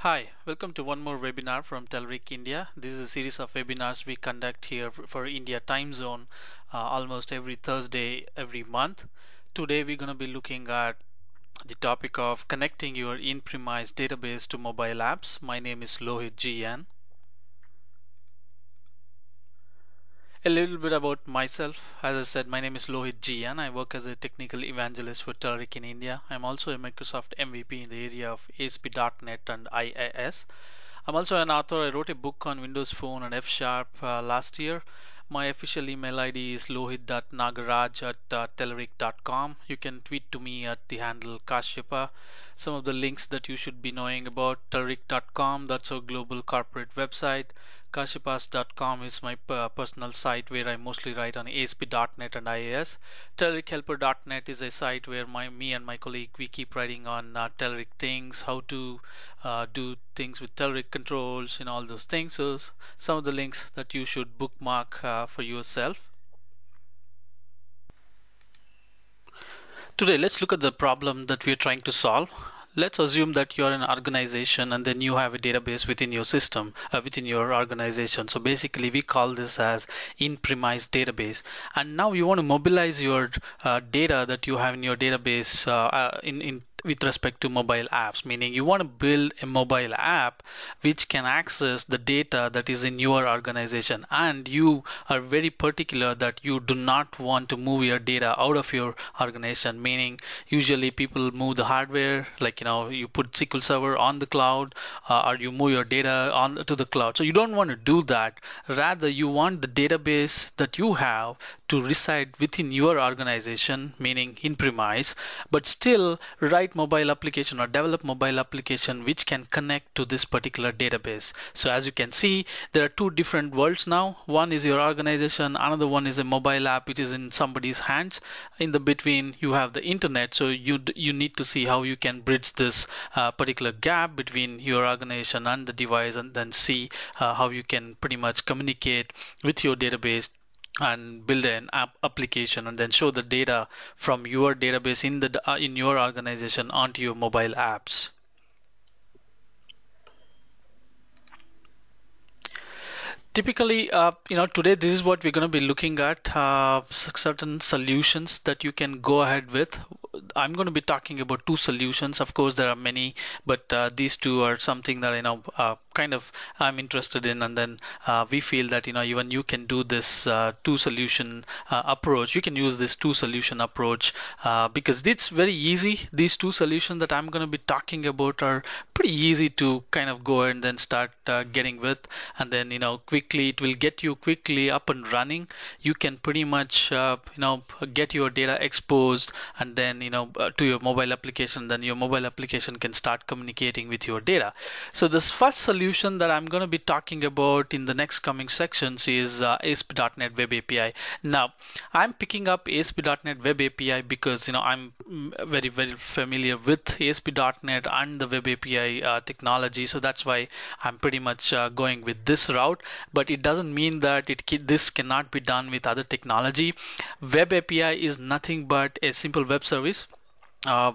Hi, welcome to one more webinar from Telerik India. This is a series of webinars we conduct here for India time zone almost every Thursday every month. Today we're going to be looking at the topic of connecting your in-premise database to mobile apps. My name is Lohit GN. A little bit about myself. As I said, my name is Lohit GN. I work as a technical evangelist for Telerik in India. I'm also a Microsoft MVP in the area of ASP.NET and IIS. I'm also an author. I wrote a book on Windows Phone and F# last year. My official email ID is lohit.nagaraj@telerik.com. You can tweet to me at the handle Kashyapa. Some of the links that you should be knowing about: telerik.com, that's our global corporate website. Kashyapas.com is my personal site where I mostly write on ASP.NET and IIS. TelerikHelper.net is a site where me and my colleague we keep writing on Telerik things, how to do things with Telerik controls and all those things. So some of the links that you should bookmark for yourself. Today let's look at the problem that we're trying to solve. Let's assume that you're an organization and then you have a database within your system, within your organization. So basically we call this as in-premise database. And now you want to mobilize your data that you have in your database with respect to mobile apps, meaning you want to build a mobile app which can access the data that is in your organization, and you are very particular that you do not want to move your data out of your organization, meaning usually people move the hardware, like you put SQL Server on the cloud or you move your data on to the cloud. So you don't want to do that. Rather, you want the database that you have to reside within your organization, meaning in premise, but still write mobile application or develop mobile application which can connect to this particular database. So as you can see, there are two different worlds now. One is your organization, another one is a mobile app which is in somebody's hands. In the between you have the internet, so you need to see how you can bridge this particular gap between your organization and the device, and then see how you can pretty much communicate with your database and build an application and then show the data from your database in your organization onto your mobile apps. Typically, today this is what we're going to be looking at, certain solutions that you can go ahead with. I'm going to be talking about two solutions. Of course, there are many, but these two are something that I'm interested in, and then we feel that even you can do this two solution approach. You can use this two solution approach because it's very easy. These two solutions that I'm going to be talking about are pretty easy to kind of go and then start getting with, and then quickly it will get you quickly up and running. You can pretty much get your data exposed and then to your mobile application. Then your mobile application can start communicating with your data. So this first solution that I'm going to be talking about in the next coming sections is ASP.NET Web API. Now I'm picking up ASP.NET Web API because I'm very familiar with ASP.NET and the Web API technology, so that's why I'm pretty much going with this route. But it doesn't mean that this cannot be done with other technology. Web API is nothing but a simple web service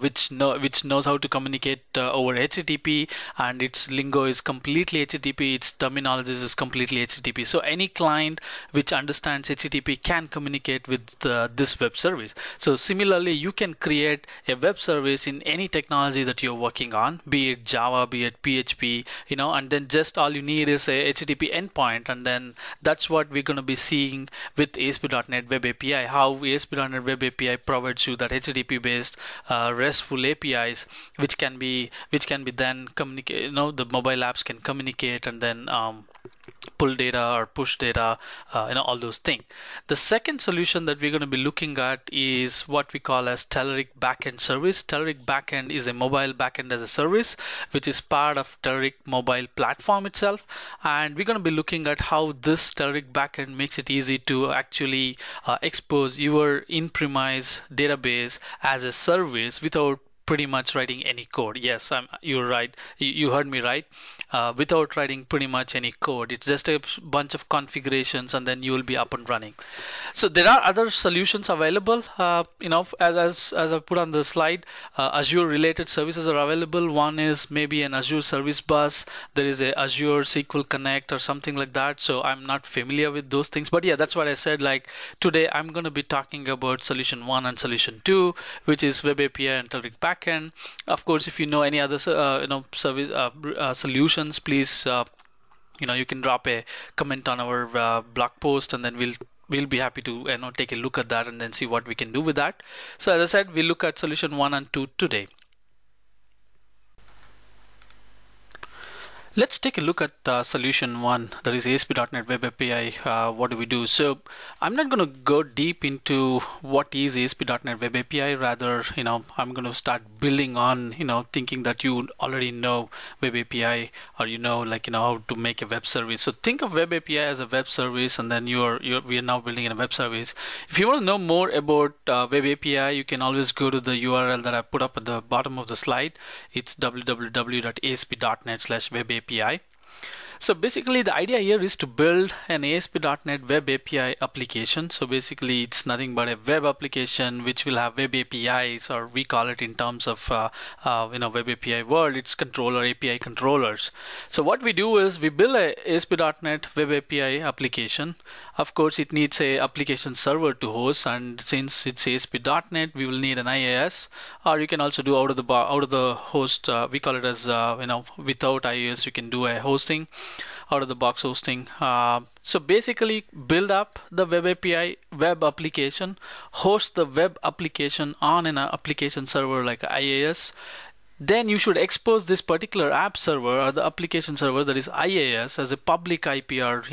which knows how to communicate over HTTP, and its lingo is completely HTTP, its terminologies is completely HTTP. So any client which understands HTTP can communicate with this web service. So similarly, you can create a web service in any technology that you're working on, be it Java, be it PHP, and then just all you need is a HTTP endpoint, and then that's what we're going to be seeing with ASP.NET Web API, how ASP.NET Web API provides you that HTTP based RESTful APIs which can be then communicate. The mobile apps can communicate and then pull data or push data, all those things. The second solution that we're going to be looking at is what we call as Telerik Backend service. Telerik Backend is a mobile backend as a service which is part of Telerik mobile platform itself, and we're going to be looking at how this Telerik Backend makes it easy to actually expose your in-premise database as a service without pretty much writing any code. Yes, you're right. You heard me right. Without writing pretty much any code, it's just a bunch of configurations, and then you will be up and running. So there are other solutions available. As I put on the slide, Azure related services are available. One is maybe an Azure Service Bus. There is a Azure SQL Connect or something like that. So I'm not familiar with those things, but yeah, that's what I said. Like today, I'm going to be talking about solution 1 and solution 2, which is Web API and Telerik Backend. Of course, if you know any other service solutions, please you can drop a comment on our blog post, and then we'll be happy to take a look at that and then see what we can do with that. So as I said, we'll look at solution 1 and 2 today. Let's take a look at solution 1, that is ASP.NET Web API. What do we do? So I'm not going to go deep into what is ASP.NET Web API. Rather, I'm going to start building on, thinking that you already know Web API, or how to make a web service. So think of Web API as a web service, and then we are now building a web service. If you want to know more about Web API, you can always go to the URL that I put up at the bottom of the slide. It's www.asp.net/web API. So basically the idea here is to build an ASP.NET Web API application. So basically it's nothing but a web application which will have web APIs, or we call it in terms of Web API world, it's controller API controllers. So what we do is we build a ASP.NET Web API application. Of course it needs a application server to host, and since it's ASP.NET, we will need an IaaS, or you can also do out of the host. We call it as without IaaS, you can do a hosting, out of the box hosting. So basically build up the Web API web application, host the web application on an application server like IaaS. Then you should expose this particular app server or the application server, that is IaaS, as a public IP, or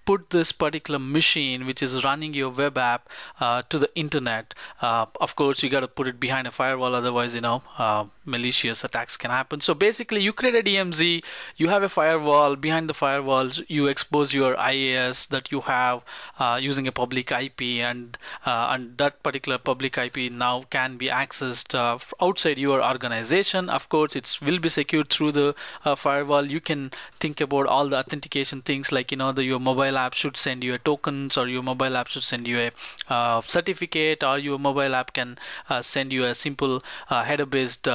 put this particular machine which is running your web app to the internet. Of course, you got to put it behind a firewall, otherwise malicious attacks can happen. So basically you create a DMZ, you have a firewall. Behind the firewalls you expose your IaaS that you have using a public IP, and that particular public IP now can be accessed outside your organization. Of course it will be secured through the firewall. You can think about all the authentication things, like your mobile app should send you a tokens, or your mobile app should send you a certificate, or your mobile app can send you a simple header based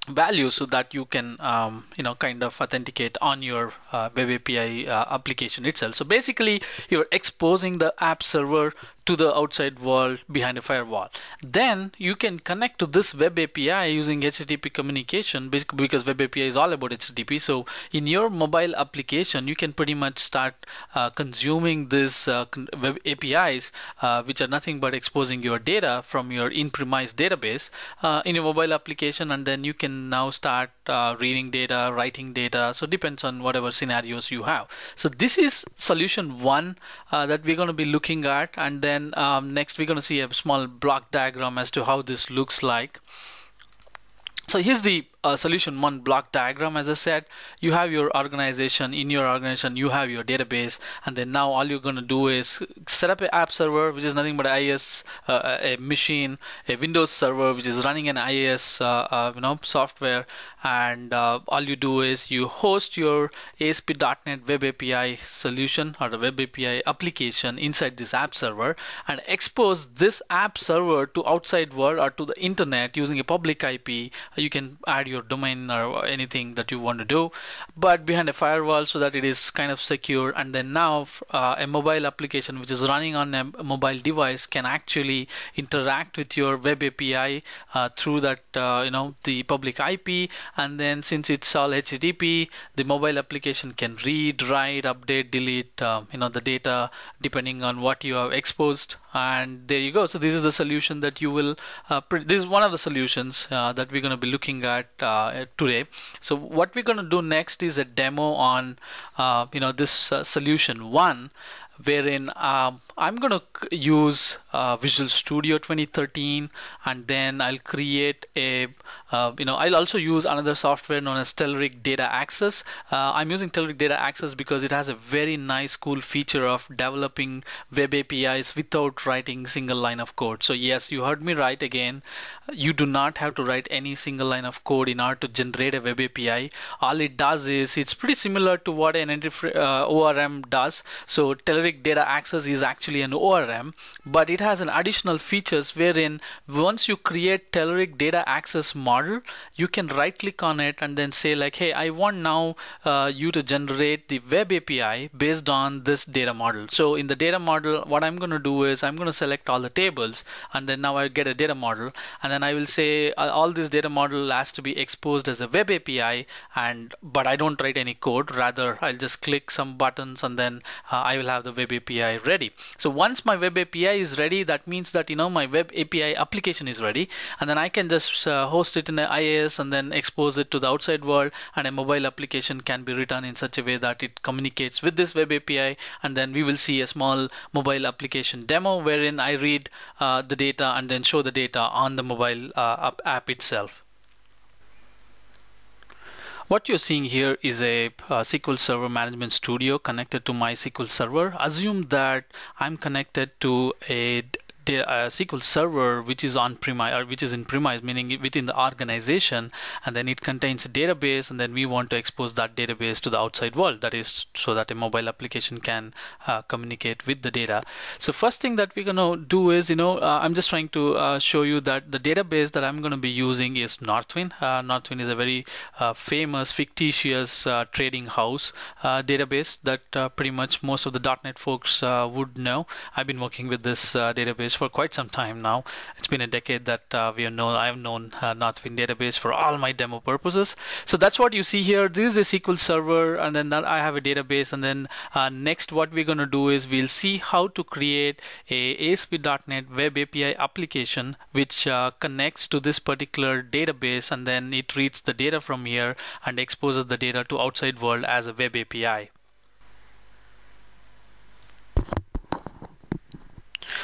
value, so that you can kind of authenticate on your web API application itself. So basically you're exposing the app server to the outside world behind a firewall. Then you can connect to this web API using HTTP communication, because web API is all about HTTP. So in your mobile application you can pretty much start consuming this web APIs, which are nothing but exposing your data from your in-premise database in your mobile application, and then you can now start reading data, writing data. So depends on whatever scenarios you have. So this is solution 1 that we're going to be looking at, and then next we're going to see a small block diagram as to how this looks like. So here's the solution 1 block diagram. As I said, you have your organization. In your organization you have your database, and then now all you're going to do is set up an app server, which is nothing but IaaS, a machine, a Windows server which is running an IaaS software, and all you do is you host your ASP.NET Web API solution, or the Web API application, inside this app server, and expose this app server to outside world or to the internet using a public IP. You can add your domain or anything that you want to do, but behind a firewall, so that it is kind of secure. And then now a mobile application which is running on a mobile device can actually interact with your web API through that the public IP. And then since it's all HTTP, the mobile application can read, write, update, delete the data depending on what you have exposed. And there you go. So this is the solution that you will this is one of the solutions that we're going to be looking at today. So what we're going to do next is a demo on this solution 1, wherein I'm going to use Visual Studio 2013, and then I'll create a, I'll also use another software known as Telerik Data Access. I'm using Telerik Data Access because it has a very nice, cool feature of developing web APIs without writing single line of code. So yes, you heard me right again. You do not have to write any single line of code in order to generate a web API. All it does is, it's pretty similar to what an ORM does. So Telerik Data Access is actually an ORM, but it has an additional features wherein once you create Telerik Data Access model, you can right click on it and then say like, hey, I want now you to generate the web API based on this data model. So in the data model, what I'm going to do is I'm going to select all the tables, and then now I get a data model, and then I will say all this data model has to be exposed as a web API, but I don't write any code. Rather, I'll just click some buttons, and then I will have the web API ready. So once my web API is ready, that means that my web API application is ready, and then I can just host it in an IaaS and then expose it to the outside world, and a mobile application can be written in such a way that it communicates with this web API, and then we will see a small mobile application demo wherein I read the data and then show the data on the mobile app itself. What you're seeing here is a SQL Server Management Studio connected to mySQL Server. Assume that I'm connected to a SQL Server which is on premise, or which is in premise, meaning within the organization, and then it contains a database, and then we want to expose that database to the outside world, that is so that a mobile application can communicate with the data. So first thing that we're going to do is, I'm just trying to show you that the database that I'm going to be using is Northwind. Northwind is a very famous fictitious trading house database that pretty much most of the .NET folks would know. I've been working with this database for quite some time now. It's been a decade that I've known Northwind database for all my demo purposes. So that's what you see here. This is the SQL Server, and then I have a database, and then next what we're going to do is we'll see how to create a ASP.NET Web API application which connects to this particular database, and then it reads the data from here and exposes the data to outside world as a web API.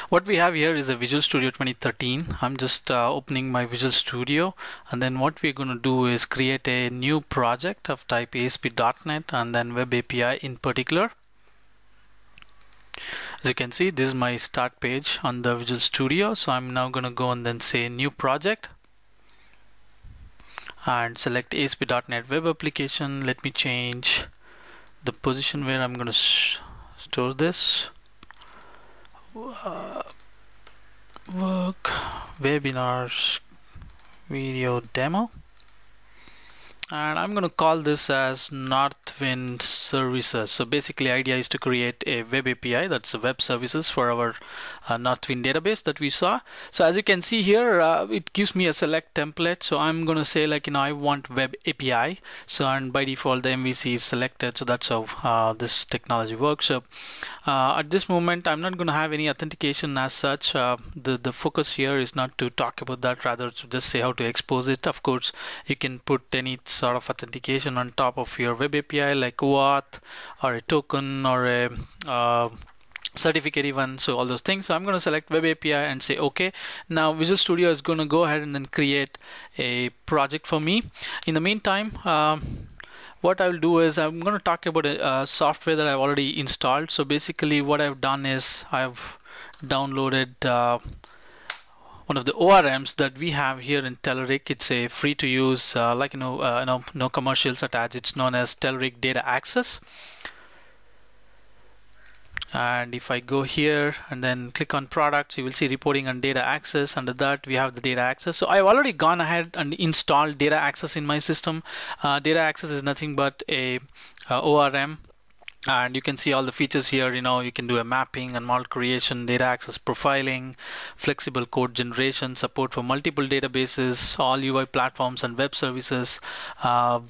What we have here is a Visual Studio 2013. I'm just opening my Visual Studio, and then what we're going to do is create a new project of type ASP.NET and then Web API in particular. As you can see, this is my start page on the Visual Studio. So I'm now going to go and then say new project and select ASP.NET Web Application. Let me change the position where I'm going to store this. Work, webinars, video demo, and I'm going to call this as Northwind Services. So basically idea is to create a web API, that's a web services for our Northwind database that we saw. So as you can see here, it gives me a select template. So I'm going to say like, I want web API. So, and by default the MVC is selected. So that's how this technology works. So at this moment I'm not going to have any authentication as such. The focus here is not to talk about that, rather to just say how to expose it. Of course you can put any sort of authentication on top of your web API like OAuth or a token or a certificate even, so all those things. So I'm going to select web API and say okay. Now Visual Studio is going to go ahead and then create a project for me. In the meantime, what I will do is I'm going to talk about a software that I've already installed. So basically what I've done is I've downloaded one of the ORMs that we have here in Telerik. It's a free to use, no commercials attached. It's known as Telerik Data Access. And if I go here and then click on products, you will see reporting and data access. Under that we have the data access. So I've already gone ahead and installed data access in my system. Data access is nothing but a ORM. And you can see all the features here. You can do a mapping and model creation, data access profiling, flexible code generation, support for multiple databases, all UI platforms and web services.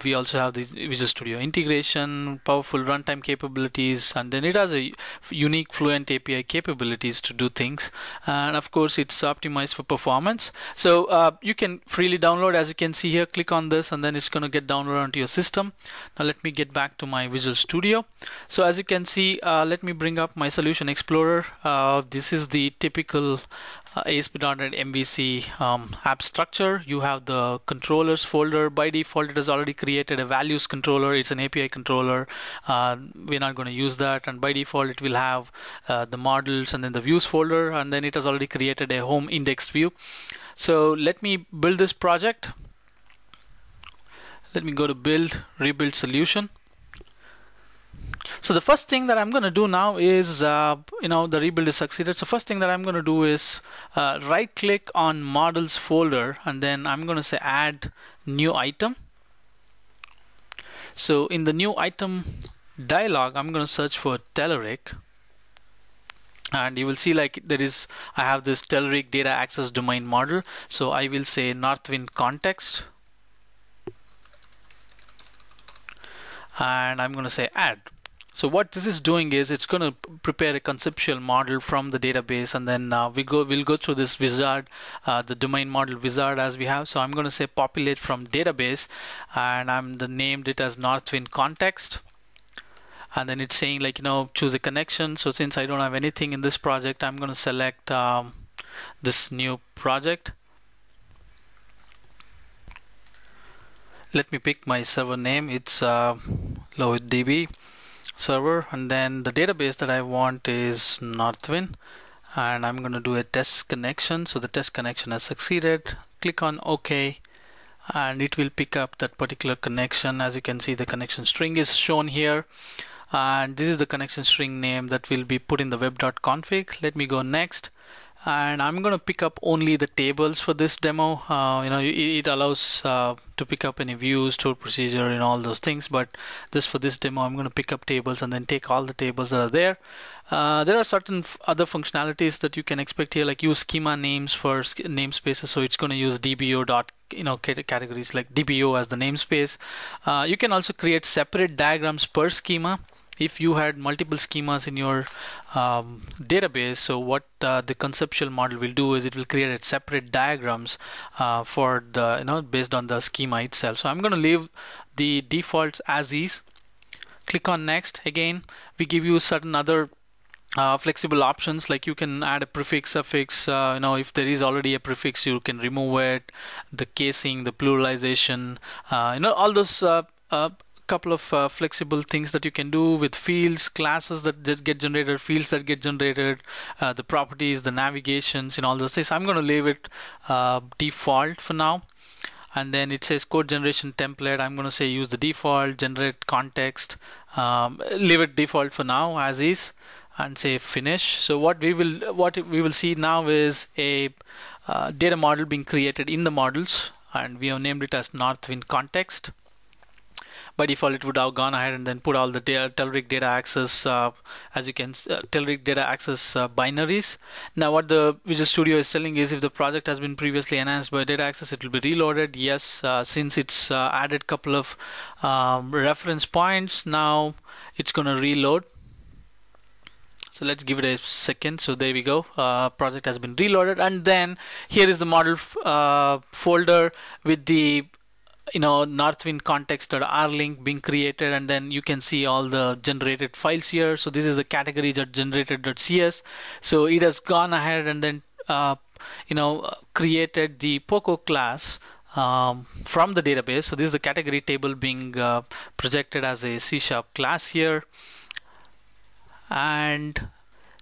We also have the Visual Studio integration, powerful runtime capabilities, and then it has a unique Fluent API capabilities to do things. And of course it's optimized for performance. So you can freely download. As you can see here, click on this and then it's going to get downloaded onto your system. Now let me get back to my Visual Studio. So as you can see, let me bring up my Solution Explorer. This is the typical ASP.NET MVC app structure. You have the controllers folder. By default, it has already created a values controller. It's an API controller. We're not going to use that. And by default, it will have the models and then the views folder. And then it has already created a home indexed view. So let me build this project. Let me go to build, rebuild solution. So the first thing that I'm going to do now is, the rebuild is succeeded. So first thing that I'm going to do is right click on models folder, and then I'm going to say add new item. So in the new item dialog, I'm going to search for Telerik. And you will see like I have this Telerik data access domain model. So I will say Northwind context. And I'm going to say add. So what this is doing is it's going to prepare a conceptual model from the database, and then we'll go through this wizard, the domain model wizard as we have. So I'm going to say populate from database, and I'm named it as Northwind context. And then it's saying like, choose a connection. So since I don't have anything in this project, I'm going to select this new project. Let me pick my server name. It's LoadDB server, and then the database that I want is Northwind, and I'm going to do a test connection. So the test connection has succeeded. Click on OK, and it will pick up that particular connection. As you can see, the connection string is shown here, and this is the connection string name that will be put in the web.config. Let me go next. And I'm going to pick up only the tables for this demo. It allows to pick up any views, stored procedure, and all those things. But just for this demo, I'm going to pick up tables and then take all the tables that are there. There are certain other functionalities that you can expect here, like use schema names for namespaces. So it's going to use DBO categories like DBO as the namespace. You can also create separate diagrams per schema. If you had multiple schemas in your database, so what the conceptual model will do is it will create separate diagrams for the based on the schema itself. So I'm going to leave the defaults as is. Click on next. Again, we give you certain other flexible options, like you can add a prefix, suffix. If there is already a prefix, you can remove it. The casing, the pluralization, all those couple of flexible things that you can do with fields, classes that get generated, fields that get generated, the properties, the navigations, all those things. I'm going to leave it default for now. And then it says code generation template. I'm going to say use the default, generate context, leave it default for now as is, and say finish. So what we will see now is a data model being created in the models, and we have named it as Northwind context. By default, it would have gone ahead and then put all the Telerik data access, as you can, Telerik data access binaries. Now, what the Visual Studio is telling is if the project has been previously enhanced by data access, it will be reloaded. Yes, since it's added couple of reference points, now it's going to reload. So let's give it a second. So there we go. Project has been reloaded, and then here is the model folder with the Northwind context.rlink being created, and then you can see all the generated files here. So this is the categories.generated.cs. So it has gone ahead and then created the POCO class from the database. So this is the category table being projected as a C# class here. And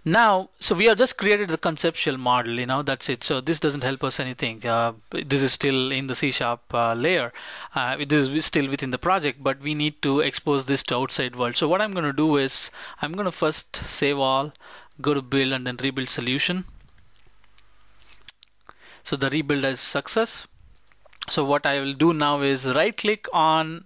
now, so we have just created the conceptual model, that's it. So this doesn't help us anything. This is still in the C# layer. This is still within the project, but we need to expose this to outside world. So what I'm going to do is I'm going to first save all, go to build, and then rebuild solution. So the rebuild is success. So what I will do now is right click on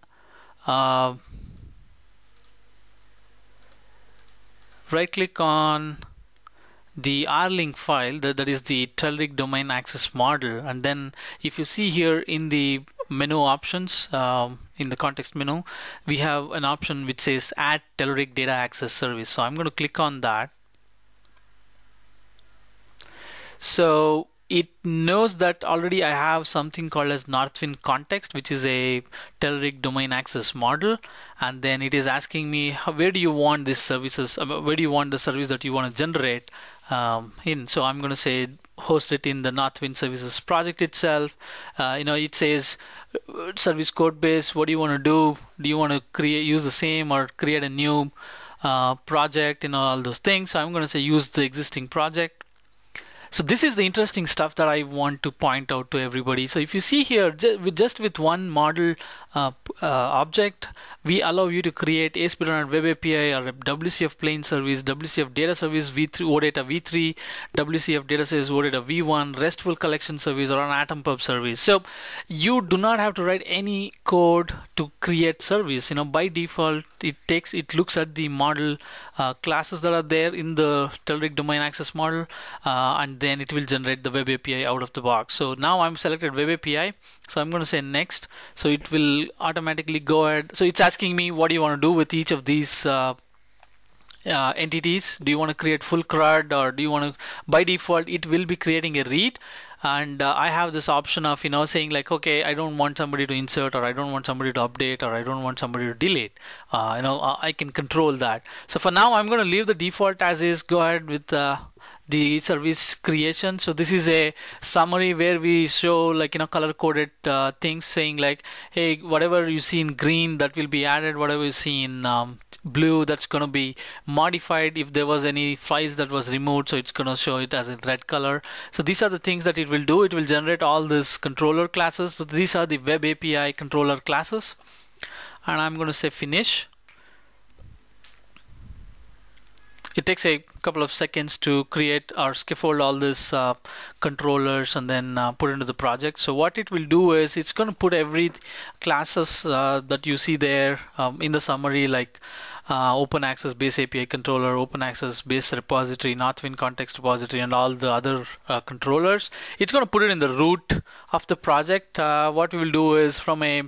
the rlink file, that is the Telerik domain access model, and then if you see here in the menu options, in the context menu, we have an option which says add Telerik data access service. So I'm going to click on that. So it knows that already I have something called as Northwind context, which is a Telerik domain access model, and then it is asking me where do you want these services, where do you want the service that you want to generate in. So I'm going to say host it in the Northwind services project itself. It says service code base. What do you want to do? Do you want to use the same or create a new project? All those things. So I'm going to say use the existing project. So this is the interesting stuff that I want to point out to everybody. So if you see here, just with one model object, we allow you to create ASP.NET Web API or a WCF plain service, WCF data service v3, OData v3, WCF data service OData v1, RESTful collection service, or an Atom Pub service. So you do not have to write any code to create service. By default, it looks at the model classes that are there in the Telerik domain access model, and then it will generate the Web API out of the box. So now I'm selected Web API, so I'm going to say next. So it will automatically go ahead. So it's asking me what do you want to do with each of these entities. Do you want to create full CRUD, or do you want to, by default it will be creating a read, and I have this option of saying like, okay, I don't want somebody to insert, or I don't want somebody to update, or I don't want somebody to delete. I can control that. So for now I'm going to leave the default as is. Go ahead with the service creation. So this is a summary where we show like color coded things saying like, hey, whatever you see in green, that will be added. Whatever you see in blue, that's going to be modified. If there was any files that was removed, so it's going to show it as a red color. So these are the things that it will do. It will generate all these controller classes. So these are the Web API controller classes, and I'm going to say finish. It takes a couple of seconds to create or scaffold all these controllers and then put into the project. So what it will do is it's going to put every classes that you see there in the summary, like open access base API controller, open access base repository, Northwind context repository, and all the other controllers. It's going to put it in the root of the project. What we will do is, from a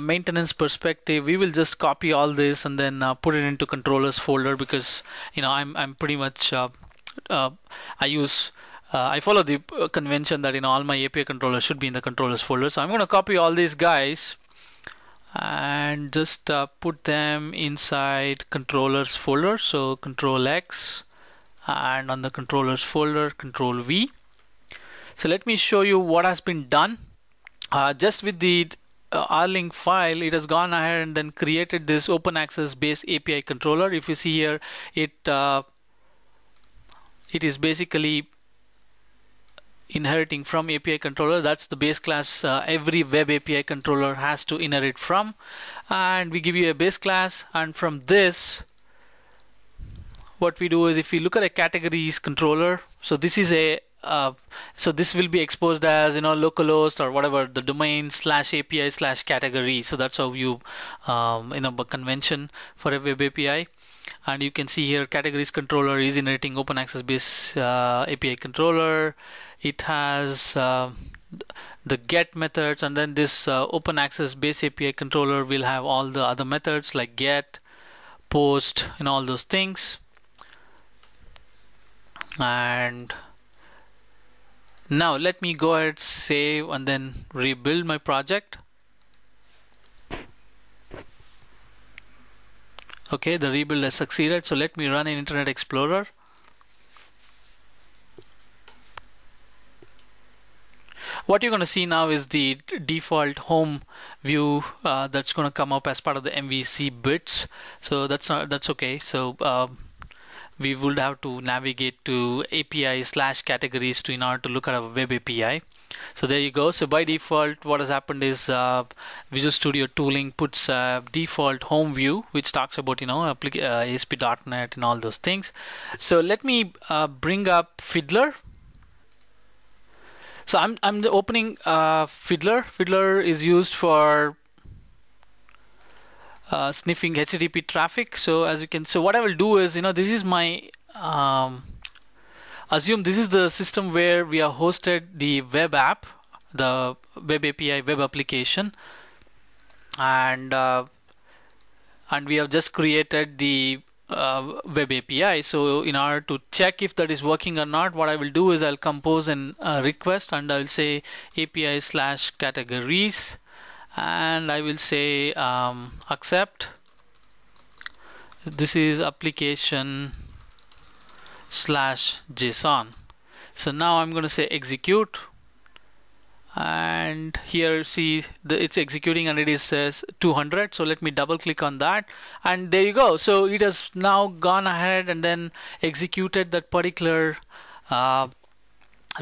maintenance perspective, we will just copy all this and then put it into controllers folder, because I'm pretty much I follow the convention that all my API controllers should be in the controllers folder. So I'm going to copy all these guys and just put them inside controllers folder. So Control X, and on the controllers folder Control V. So let me show you what has been done. Just with the R-Link file, it has gone ahead and then created this open access base API controller. If you see here, it is basically inheriting from API controller. That's the base class every web API controller has to inherit from, and we give you a base class. And from this, what we do is, if we look at a categories controller, so this is a so this will be exposed as localhost or whatever, the domain /API/category. So that's how you convention for a web API. And you can see here, categories controller is inheriting open access base API controller. It has the get methods, and then this open access base API controller will have all the other methods like get, post, and all those things. And now let me go ahead, save, and then rebuild my project. Okay, the rebuild has succeeded. So let me run an Internet Explorer. What you're going to see now is the default home view that's going to come up as part of the MVC bits. So that's okay. So we would have to navigate to API/categories in order to look at our web API. So there you go. So by default, what has happened is Visual Studio tooling puts default home view, which talks about ASP.NET and all those things. So let me bring up Fiddler. So I'm opening Fiddler. Fiddler is used for sniffing HTTP traffic. So as you can, so what I will do is, this is my assume this is the system where we have hosted the web app, the web API web application, and we have just created the web API. So in order to check if that is working or not, what I will do is I'll compose an request, and I'll say API slash categories, and I will say accept. This is application slash JSON. So now I'm going to say execute, and here see it's executing and it says 200. So let me double click on that, and there you go. So it has now gone ahead and then executed that particular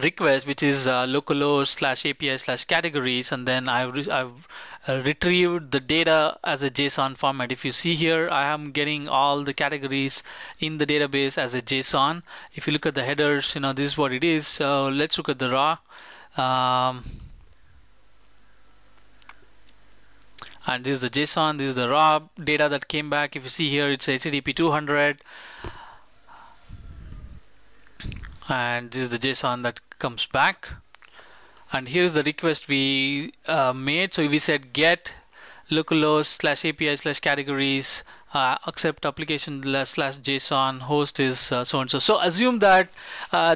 request, which is localhost slash API slash categories, and then I've retrieved the data as a JSON format. If you see here, I am getting all the categories in the database as a JSON. If you look at the headers, this is what it is. So let's look at the raw. And this is the JSON, this is the raw data that came back. If you see here, it's HTTP 200, and this is the JSON that comes back. And here's the request we made. So we said get localhost slash API slash categories, accept application slash JSON, host is so and so. So assume that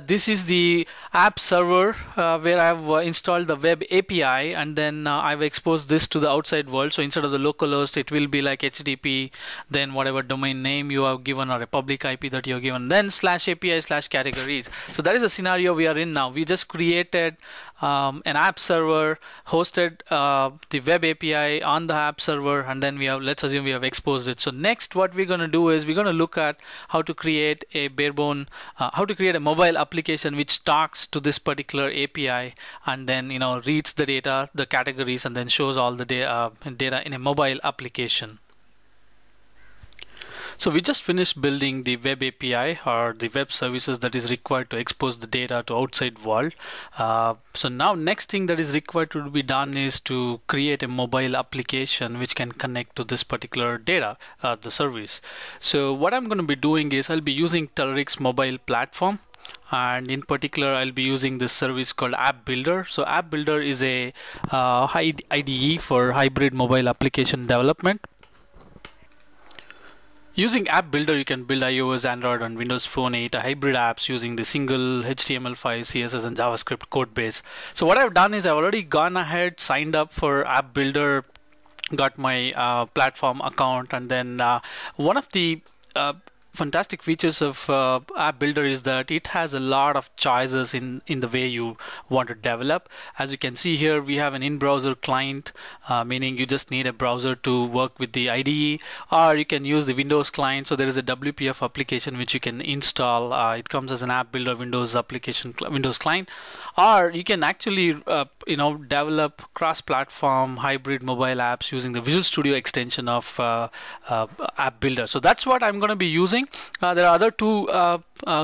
this is the app server where I've installed the web API, and then I've exposed this to the outside world. So instead of the localhost, it will be like HTTP, then whatever domain name you have given or a public IP that you have given, then slash API slash categories. So that is the scenario we are in now. We just created an app server, hosted the web API on the app server, and then we have, let's assume we have exposed it. So next what we're going to do is we're going to look at how to create a barebone, how to create a mobile application which talks to this particular API, and then reads the data, the categories, and then shows all the data in a mobile application. So we just finished building the web API, or the web services that is required to expose the data to outside world. So now next thing that is required to be done is to create a mobile application which can connect to this particular data, the service. So what I'm going to be doing is I'll be using Telerik's mobile platform, and in particular I'll be using this service called App Builder. So App Builder is a IDE for hybrid mobile application development. Using App Builder, you can build iOS, Android, and Windows Phone 8 hybrid apps using the single HTML5, CSS, and JavaScript code base. So what I've done is I've already gone ahead, signed up for App Builder, got my platform account, and then one of the fantastic features of App Builder is that it has a lot of choices in the way you want to develop. As you can see here, we have an in-browser client, meaning you just need a browser to work with the IDE, or you can use the Windows client. So there is a WPF application which you can install. It comes as an App Builder Windows application, Windows client, or you can actually develop cross-platform hybrid mobile apps using the Visual Studio extension of App Builder. So that's what I'm going to be using. There are other two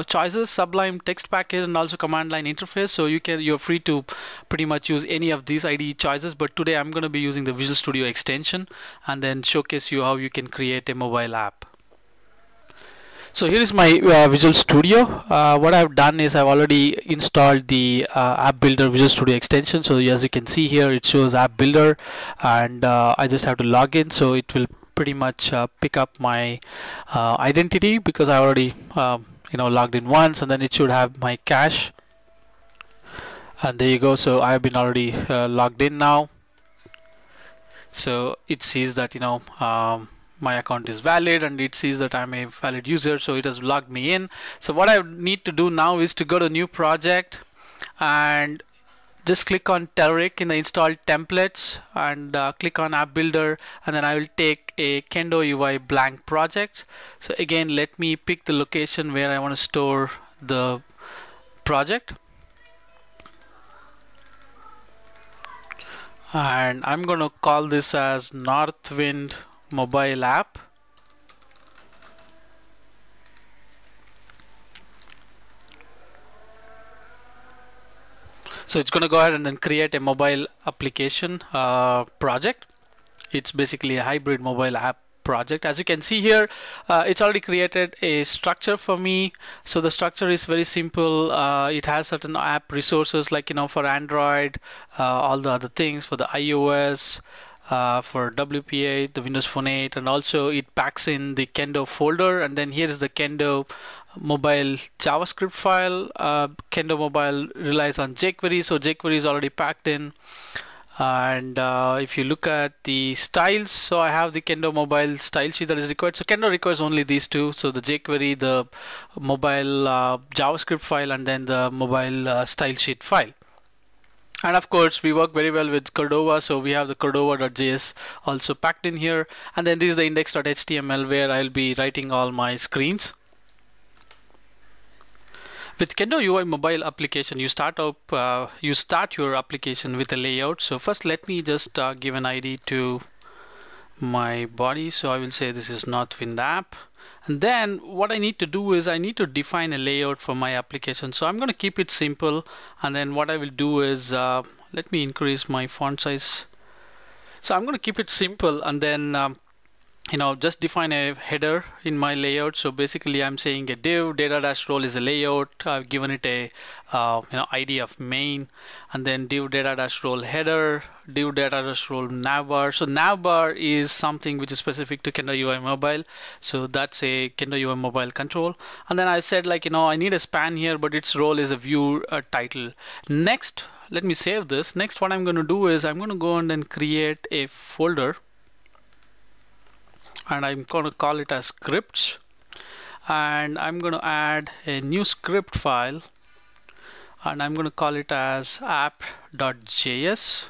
choices: Sublime Text Package and also Command Line Interface. So you're free to pretty much use any of these IDE choices. But today I'm going to be using the Visual Studio extension, and then showcase you how you can create a mobile app. So here is my Visual Studio. What I've done is I've already installed the App Builder Visual Studio extension. So as you can see here, it shows App Builder, and I just have to log in. So it will pretty much pick up my identity because I already logged in once, and then it should have my cache, and there you go. So I have been already logged in now. So it sees that my account is valid, and it sees that I'm a valid user, so it has logged me in. So what I need to do now is to go to new project and just click on Telerik in the installed templates, and click on App Builder, and then I will take a Kendo UI blank project. So again, let me pick the location where I want to store the project, and I'm going to call this as Northwind Mobile App. So it's going to go ahead and then create a mobile application project. It's basically a hybrid mobile app project. As you can see here, it's already created a structure for me. So the structure is very simple. It has certain app resources like for Android, all the other things for the iOS. for WP8, the Windows Phone 8, and also it packs in the Kendo folder, and then here is the Kendo mobile JavaScript file. Kendo mobile relies on jQuery, so jQuery is already packed in. And if you look at the styles, so I have the Kendo mobile style sheet that is required. So Kendo requires only these two, so the jQuery, the mobile JavaScript file, and then the mobile style sheet file. And of course, we work very well with Cordova, so we have the Cordova.js also packed in here. And then this is the index.html where I'll be writing all my screens. With Kendo UI mobile application, you start your application with a layout. So first, let me just give an ID to my body. So I will say this is Northwind app. And then what I need to do is I need to define a layout for my application. So I'm going to keep it simple. And then what I will do is let me increase my font size. So I'm going to keep it simple, and then just define a header in my layout. So basically I'm saying a div data-role is a layout. I've given it a ID of main, and then div data-role header, div data-role navbar. So navbar is something which is specific to Kendo UI mobile. So that's a Kendo UI mobile control. And then I said I need a span here, but its role is a view title. Next, let me save this. Next, what I'm going to do is I'm going to go and then create a folder. And I'm going to call it as scripts, and I'm going to add a new script file, and I'm going to call it as app.js.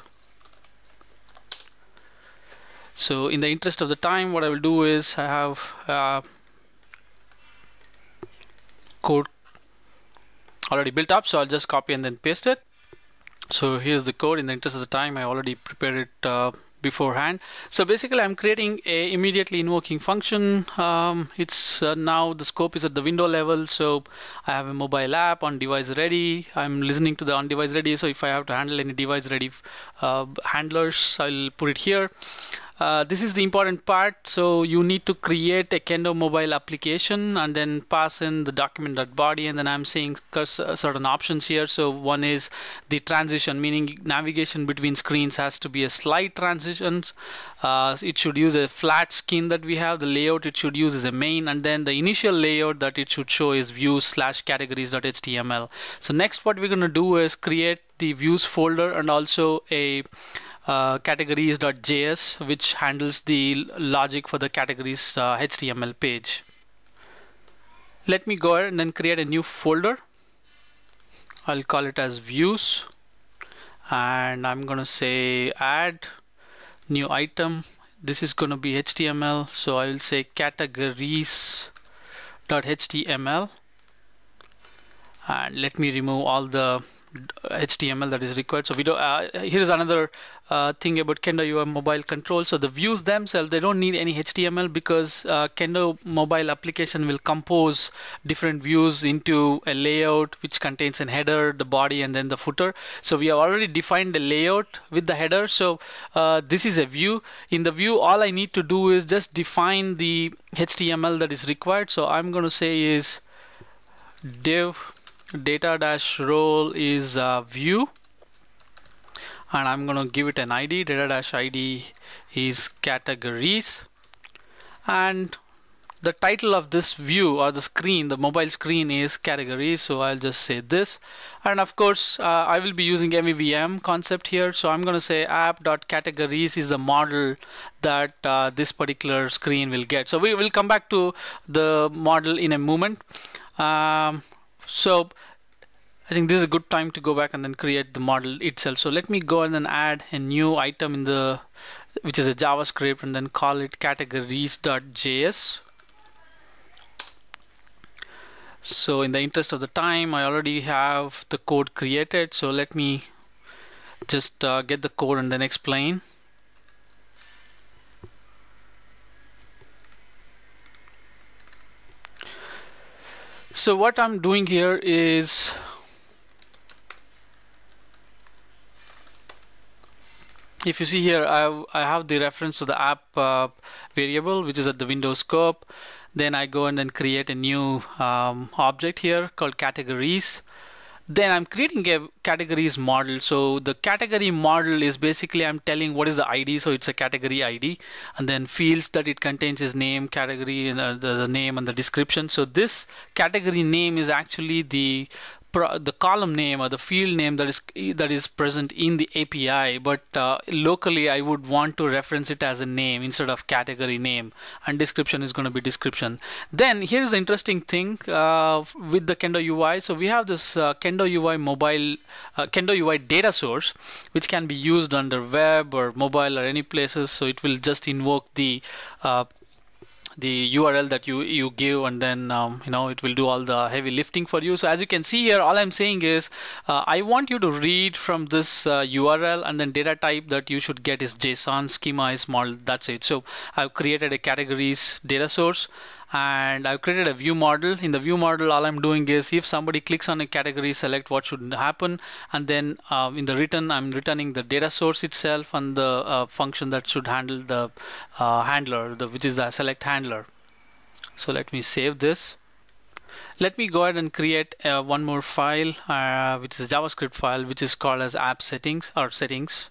So in the interest of the time, what I will do is I have code already built up, so I'll just copy and then paste it. So here's the code. In the interest of the time, I already prepared it beforehand. So basically I'm creating a immediately invoking function. It's now the scope is at the window level, so I have a mobile app on device ready. I'm listening to the on device ready, so if I have to handle any device ready handlers, I'll put it here. This is the important part. So you need to create a Kendo mobile application and then pass in the document.body, and then I'm seeing certain options here. So one is the transition, meaning navigation between screens has to be a slight transition. It should use a flat skin that we have. The layout it should use is a main, and then the initial layout that it should show is views/categories.html. So next what we're going to do is create the views folder and also a categories.js, which handles the logic for the categories HTML page. Let me go ahead and then create a new folder. I'll call it as views, and I'm going to say add new item. This is going to be HTML, so I will say categories.html, and let me remove all the HTML that is required. So we don't. Here is another thing about Kendo UI mobile control. So the views themselves, they don't need any HTML because Kendo mobile application will compose different views into a layout which contains a header, the body, and then the footer. So we have already defined the layout with the header. So this is a view. In the view, all I need to do is just define the HTML that is required. So I'm going to say is div data-role is view, and I'm going to give it an ID. Data-id is categories, and the title of this view or the screen, the mobile screen, is categories. So I'll just say this, and of course I will be using MVVM concept here. So I'm going to say app.categories is the model that this particular screen will get. So we will come back to the model in a moment. So I think this is a good time to go back and then create the model itself. So let me go and then add a new item in the, which is a JavaScript, and then call it categories.js. So in the interest of the time, I already have the code created. So let me just get the code and then explain. So what I'm doing here is if you see here, I have the reference to the app variable, which is at the Windows scope. Then I go and then create a new object here called categories. Then I'm creating a categories model. So the category model is basically I'm telling what is the ID. So it's a category ID, and then fields that it contains is name, category, and the name and the description. So this category name is actually the column name or the field name that is present in the API, but locally I would want to reference it as a name instead of category name, and description is going to be description. Then here's the interesting thing with the Kendo UI. So we have this Kendo UI mobile Kendo UI data source, which can be used under web or mobile or any places. So it will just invoke the URL that you give, and then it will do all the heavy lifting for you. So as you can see here, all I'm saying is I want you to read from this URL, and then data type that you should get is JSON, schema is model. That's it. So I've created a categories data source, and I've created a view model. In the view model, all I'm doing is if somebody clicks on a category, select what should happen, and then in the return, I'm returning the data source itself and the function that should handle the handler, which is the select handler. So let me save this. Let me go ahead and create one more file, which is a JavaScript file, which is called as app settings or settings.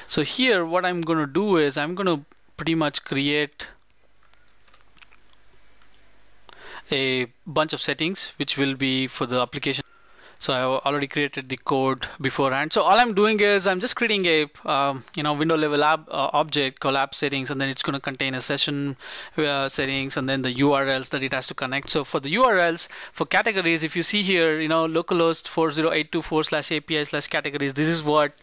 So here what I'm going to do is I'm going to pretty much create a bunch of settings which will be for the application. So I already created the code beforehand. So all I'm doing is I'm just creating a window level object called app settings, and then it's going to contain a session settings and then the URLs that it has to connect. So for the URLs for categories, if you see here, localhost 40824/API/categories, this is what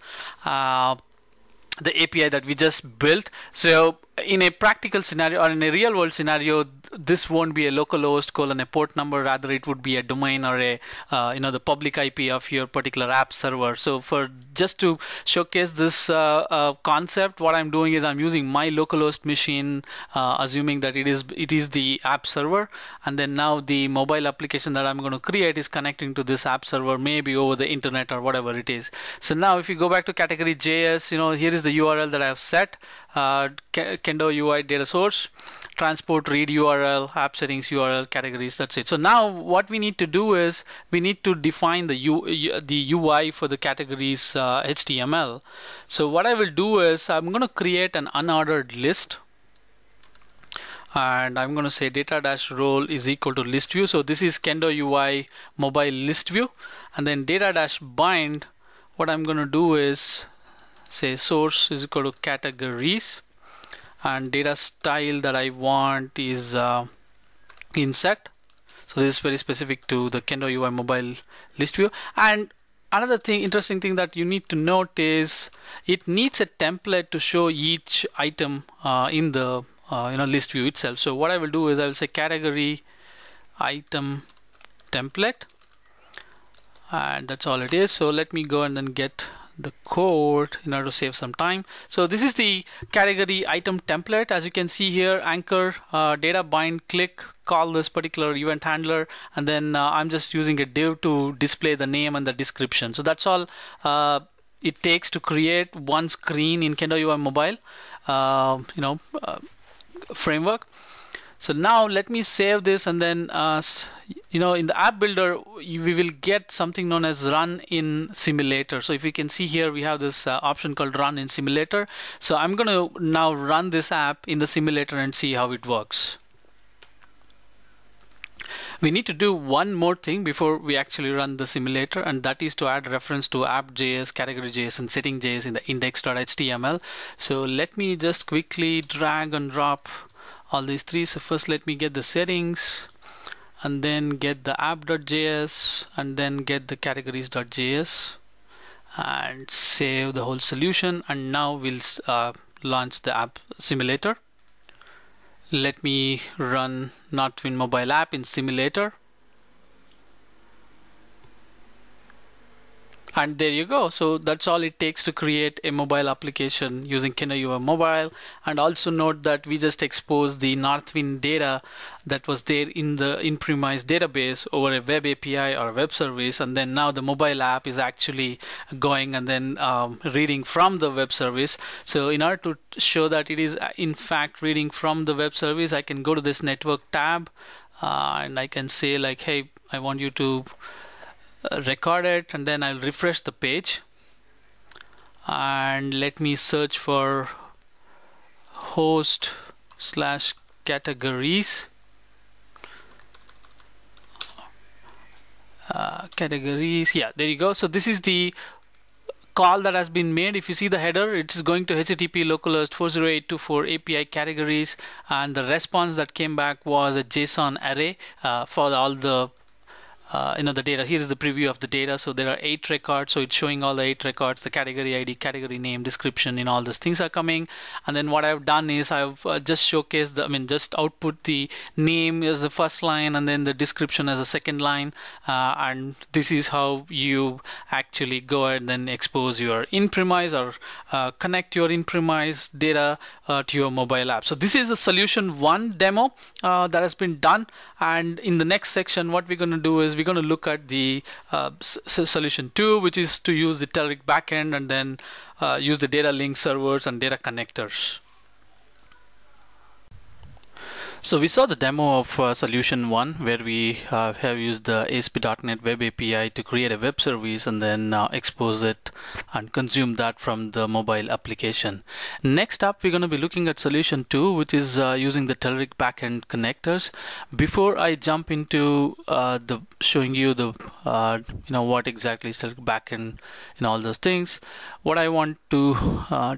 the API that we just built. So in a practical scenario or in a real world scenario, this won't be a localhost colon a port number, rather it would be a domain or a the public IP of your particular app server. So for just to showcase this concept, what I'm doing is I'm using my localhost machine, assuming that it is the app server, and then now the mobile application that I'm going to create is connecting to this app server, maybe over the internet or whatever it is. So now if you go back to category JS, here is the URL that I have set. Kendo UI data source, transport read URL, app settings URL, categories. That's it. So now what we need to do is we need to define the UI for the categories HTML. So what I will do is I'm going to create an unordered list, and I'm going to say data-role is equal to list view. So this is Kendo UI mobile list view, and then data-bind. What I'm going to do is say source is equal to categories, and data style that I want is inset. So this is very specific to the Kendo UI mobile list view. And another thing, interesting thing that you need to note is it needs a template to show each item in the list view itself. So what I will do is I will say category item template, and that's all it is. So let me go and then get the code in order to save some time. So this is the category item template. As you can see here, anchor, data bind, click, call this particular event handler, and then I'm just using a div to display the name and the description. So that's all it takes to create one screen in Kendo UI mobile framework. So now let me save this, and then in the app builder we will get something known as run in simulator. So if you can see here, we have this option called run in simulator. So I'm going to now run this app in the simulator and see how it works. We need to do one more thing before we actually run the simulator, and that is to add reference to app.js, category.js, and setting.js in the index.html. So let me just quickly drag and drop all these three. So first let me get the settings, and then get the app.js, and then get the categories.js, and save the whole solution. And now we'll launch the app simulator. Let me run NotWin mobile app in simulator. And there you go. So that's all it takes to create a mobile application using Kendo UI mobile. And also note that we just exposed the Northwind data that was there in the in-premise database over a web API or a web service, and then now the mobile app is actually going and then reading from the web service. So in order to show that it is in fact reading from the web service, I can go to this network tab, and I can say like, hey, I want you to record it, and then I'll refresh the page, and let me search for host slash categories. Categories, yeah, there you go. So this is the call that has been made. If you see the header, it's going to HTTP localhost 40824 API categories, and the response that came back was a JSON array for all the the data. Here is the preview of the data. So there are 8 records, so it's showing all the 8 records, the category ID, category name, description, and all those things are coming. And then what I've done is I've just showcased just output the name as the first line and then the description as a second line, and this is how you actually go ahead and then expose your in-premise or connect your in-premise data to your mobile app. So this is a solution 1 demo that has been done, and in the next section what we're going to do is we're going to look at the solution 2, which is to use the Telerik backend and then use the DataLink servers and data connectors. So we saw the demo of solution 1, where we have used the ASP.NET Web API to create a web service and then expose it and consume that from the mobile application. Next up, we're going to be looking at solution 2, which is using the Telerik backend connectors. Before I jump into showing you the what exactly is Telerik backend and all those things, what I want to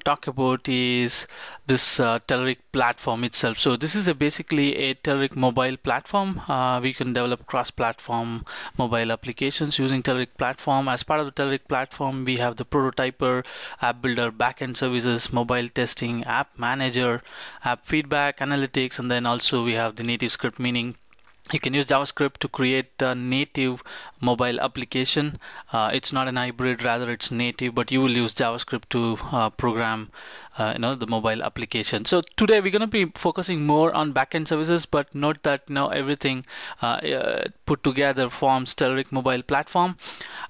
talk about is this Telerik platform itself. So this is basically a Telerik mobile platform. We can develop cross-platform mobile applications using Telerik platform. As part of the Telerik platform, we have the prototyper, app builder, backend services, mobile testing, app manager, app feedback, analytics, and then also we have the native script, meaning you can use JavaScript to create a native mobile application. It's not an hybrid, rather it's native, but you will use JavaScript to program the mobile application. So today we're going to be focusing more on backend services, but note that everything put together forms Telerik mobile platform.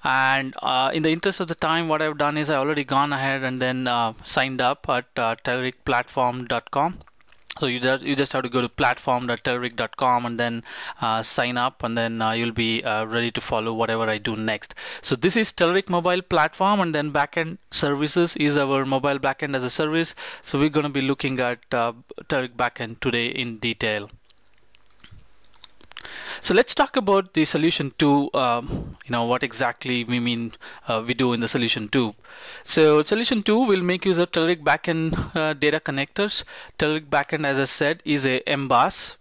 And in the interest of the time, what I've done is I already gone ahead and then signed up at telerikplatform.com. So you just have to go to platform.telerik.com and then sign up, and then you'll be ready to follow whatever I do next. So this is Telerik mobile platform, and then backend services is our mobile backend as a service. So we're going to be looking at Telerik backend today in detail. So let's talk about the solution 2, what exactly we mean we do in the solution 2. So solution 2 will make use of Telerik backend data connectors. Telerik backend, as I said, is a MBAS.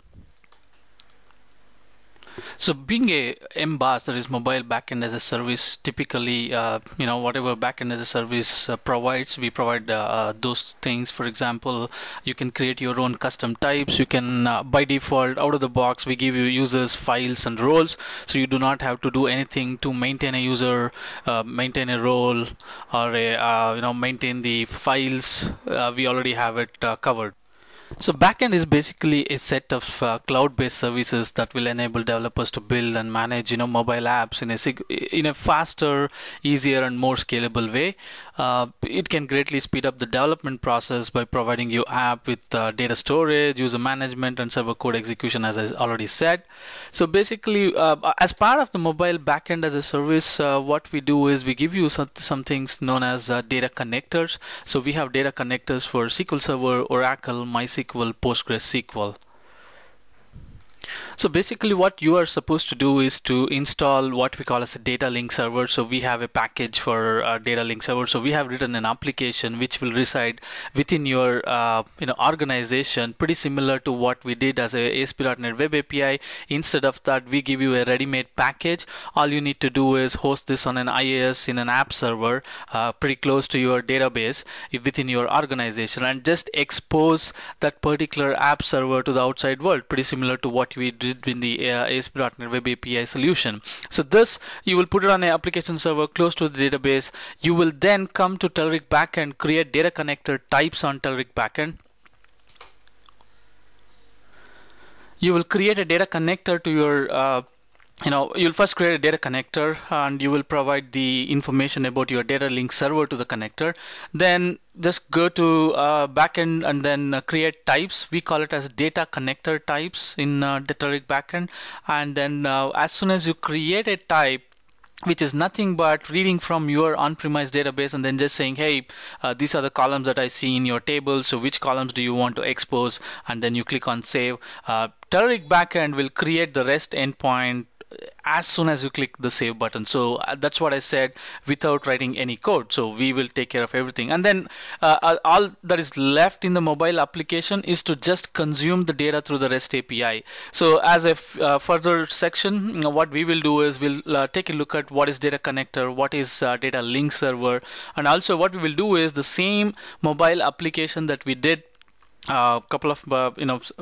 So being a MBAS, that is mobile backend as a service, typically whatever backend as a service provides, we provide those things. For example, you can create your own custom types. You can by default, out of the box, we give you users, files, and roles, so you do not have to do anything to maintain a user, maintain a role, or maintain the files. We already have it covered. So backend is basically a set of cloud-based services that will enable developers to build and manage mobile apps in a faster, easier, and more scalable way. It can greatly speed up the development process by providing you app with data storage, user management, and server code execution, as I already said. So basically, as part of the mobile backend as a service, what we do is we give you some things known as data connectors. So we have data connectors for SQL Server, Oracle, mySQL, PostgreSQL. So basically what you are supposed to do is to install what we call as a DataLink Server. So we have a package for DataLink Server. So we have written an application which will reside within your organization, pretty similar to what we did as a ASP.NET Web API. Instead of that, we give you a ready-made package. All you need to do is host this on an IaaS in an app server pretty close to your database within your organization, and just expose that particular app server to the outside world, pretty similar to what we did in the ASP.NET Web API solution. So this, you will put it on an application server close to the database. You will then come to Telerik backend, create data connector types on Telerik backend. You will create a data connector to your you'll first create a data connector and you will provide the information about your DataLink server to the connector. Then just go to backend and then create types. We call it as data connector types in Telerik backend. And then as soon as you create a type, which is nothing but reading from your on-premise database and then just saying, hey, these are the columns that I see in your table, so which columns do you want to expose, and then you click on save. Telerik backend will create the REST endpoint as soon as you click the save button. So that's what I said, without writing any code. So we will take care of everything, and then all that is left in the mobile application is to just consume the data through the REST API. So as a further section, what we will do is we'll take a look at what is data connector, what is DataLink server, and also what we will do is the same mobile application that we did a couple of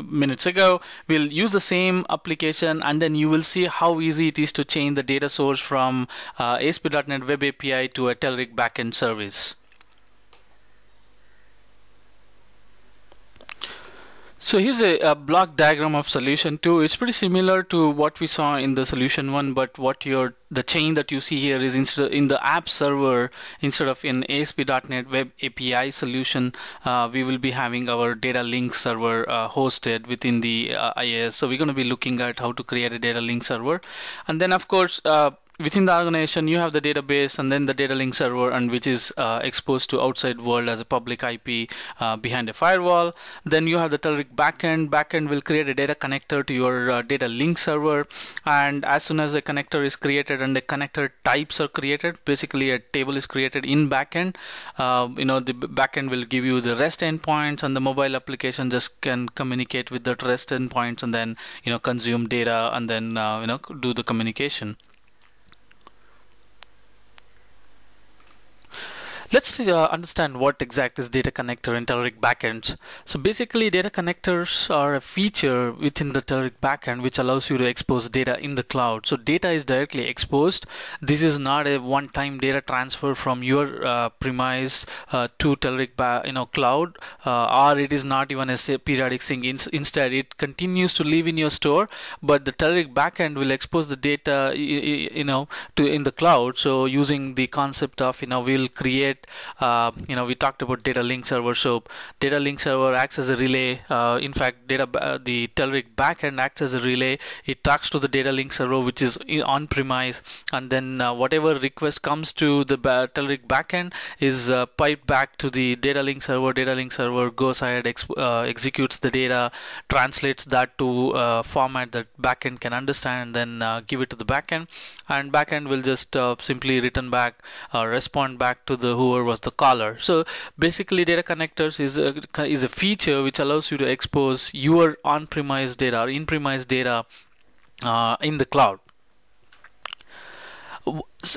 minutes ago. We'll use the same application, and then you will see how easy it is to change the data source from ASP.NET Web API to a Telerik backend service. So here's a block diagram of solution 2. It's pretty similar to what we saw in the solution 1, but the chain that you see here is instead in the app server, instead of in ASP.NET Web API solution, we will be having our DataLink server hosted within the IaaS. So we're going to be looking at how to create a DataLink server, and then of course within the organization you have the database and then the DataLink server, and which is exposed to outside world as a public IP behind a firewall. Then you have the Telerik backend. Backend will create a data connector to your DataLink server, and as soon as the connector is created and the connector types are created, basically a table is created in backend. The backend will give you the REST endpoints, and the mobile application just can communicate with the REST endpoints and then consume data and then do the communication. Let's understand what exact is data connector in Telerik backends. So basically, data connectors are a feature within the Telerik backend which allows you to expose data in the cloud. So data is directly exposed. This is not a one-time data transfer from your premise to Telerik cloud, or it is not even a periodic sync. Instead, it continues to live in your store, but the Telerik backend will expose the data to in the cloud. So using the concept of we'll create we talked about DataLink server. So DataLink server acts as a relay. In fact, the Telerik backend acts as a relay. It talks to the DataLink server, which is on premise, and then whatever request comes to the Telerik backend is piped back to the DataLink server. DataLink server goes ahead, executes the data, translates that to format that backend can understand, and then give it to the backend, and backend will just simply return back or respond back to the whoever was the caller. So basically, data connectors is a feature which allows you to expose your on-premise data or in-premise data in the cloud.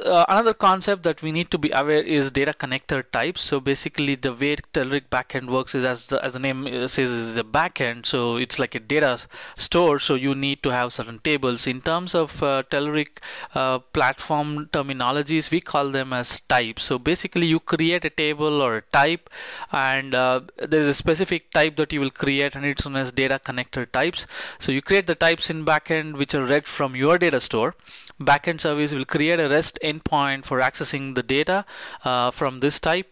Another concept that we need to be aware is data connector types. So basically, the way Telerik backend works is, as the name says, is a backend. So it's like a data store. So you need to have certain tables. In terms of Telerik platform terminologies, we call them as types. So basically, you create a table or a type, and there is a specific type that you will create, and it's known as data connector types. So you create the types in backend which are read from your data store. Backend service will create a REST endpoint for accessing the data from this type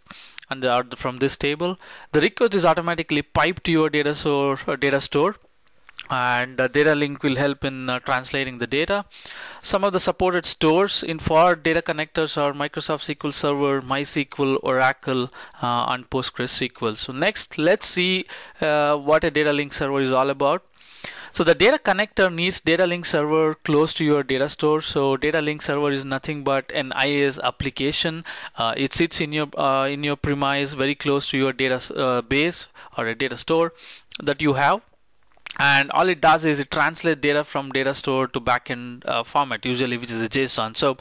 and from this table. The request is automatically piped to your data store, and DataLink will help in translating the data. Some of the supported stores for data connectors are Microsoft SQL Server, mySQL, Oracle, and PostgreSQL. So next, let's see what a DataLink server is all about. So the data connector needs DataLink server close to your data store. So DataLink server is nothing but an IaaS application. It sits in your premise, very close to your data base or a data store that you have. And all it does is it translates data from data store to backend format, usually which is a JSON. So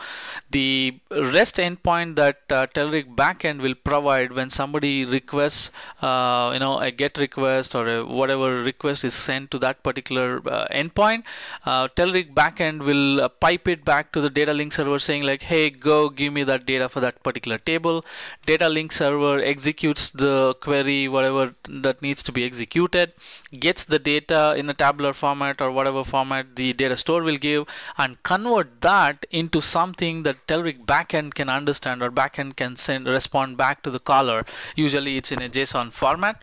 the REST endpoint that Telerik backend will provide when somebody requests, a GET request or whatever request is sent to that particular endpoint, Telerik backend will pipe it back to the DataLink server, saying like, "Hey, go give me that data for that particular table." DataLink server executes the query, whatever that needs to be executed, gets the data data in a tabular format or whatever format the data store will give, and convert that into something that Telerik backend can understand, or backend can respond back to the caller. Usually it's in a JSON format.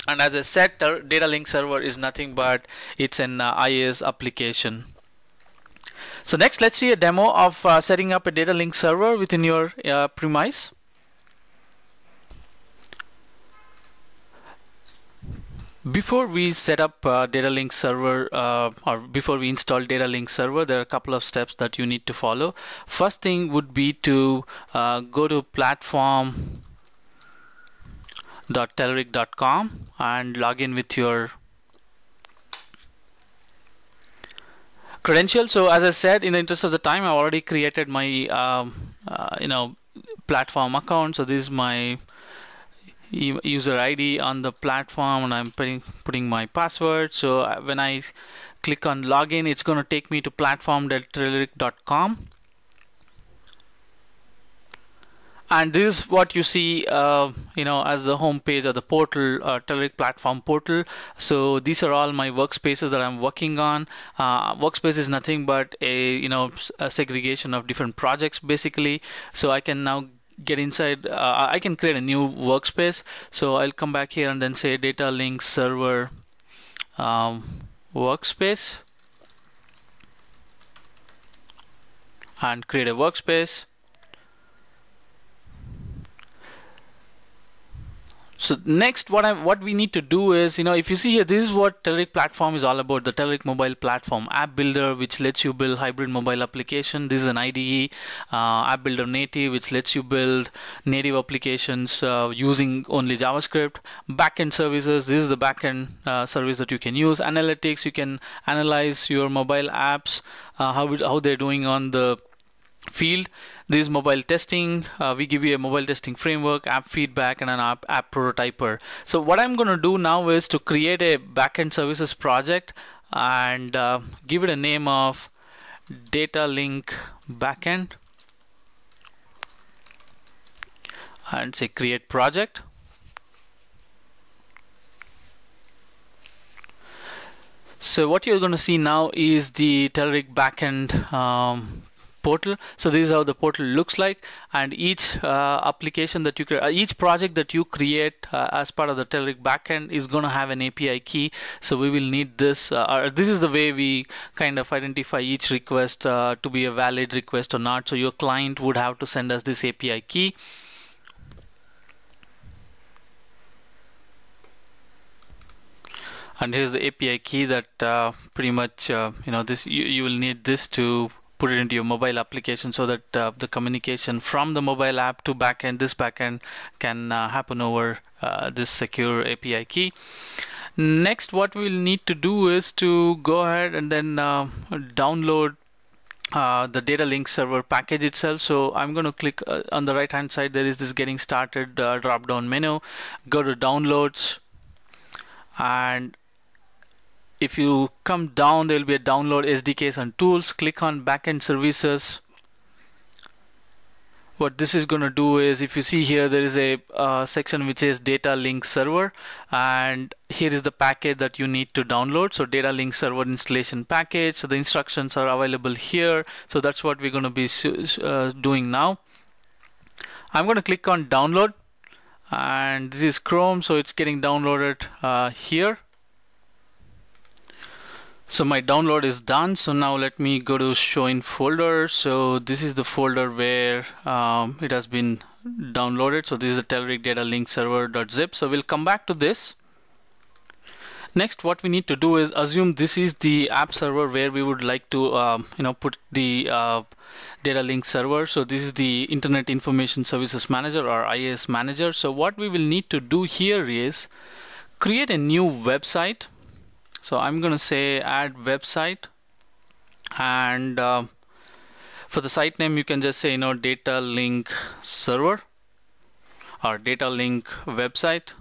And as I said, DataLink Server is nothing but it's an IaaS application. So next, let's see a demo of setting up a DataLink Server within your premise. Before we set up DataLink Server, or before we install DataLink Server, there are a couple of steps that you need to follow. First thing would be to go to platform.telerik.com and log in with your credentials. So as I said, in the interest of the time, I already created my platform account. So this is my user ID on the platform, and I'm putting my password. So when I click on login, it's going to take me to platform.telerik.com. And this is what you see as the home page or the portal, Telerik platform portal. So these are all my workspaces that I'm working on. Workspace is nothing but a segregation of different projects basically. So I can now get inside, I can create a new workspace. So I'll come back here and then say DataLink Server workspace, and create a workspace. So next, what we need to do is, if you see here, this is what Telerik platform is all about. The Telerik mobile platform app builder, which lets you build hybrid mobile application. This is an IDE, app builder native, which lets you build native applications using only JavaScript. Backend services, this is the backend service that you can use. Analytics, you can analyze your mobile apps, how they're doing on the field. This is mobile testing. We give you a mobile testing framework, app feedback, and an app prototyper. So what I'm going to do now is to create a backend services project and give it a name of DataLink Backend, and say create project. So what you're going to see now is the Telerik backend portal. So this is how the portal looks like, and each application that you create, each project that you create as part of the Telerik backend is going to have an API key. So we will need this, or this is the way we kind of identify each request to be a valid request or not. So your client would have to send us this API key. And here's the API key that pretty much this you will need this to put it into your mobile application, so that the communication from the mobile app to backend, this backend can happen over this secure API key. Next, what we'll need to do is to go ahead and then download the DataLink Server package itself. So I'm going to click on the right hand side, there is this getting started drop down menu. Go to downloads, and if you come down, there will be a download SDKs and tools. Click on backend services. What this is going to do is, if you see here, there is a section which is DataLink Server, and here is the package that you need to download. So DataLink Server installation package. So the instructions are available here. So that's what we're going to be doing now. I'm going to click on download, and this is Chrome, so it's getting downloaded here. So my download is done. So now let me go to show in folder. So this is the folder where it has been downloaded. So this is the Telerik DataLink Server.zip. So we'll come back to this. Next, what we need to do is assume this is the app server where we would like to put the DataLink Server. So this is the Internet Information Services Manager, or IaaS Manager. So what we will need to do here is create a new website. So I'm going to say add website, and for the site name you can just say DataLink Server or DataLink website,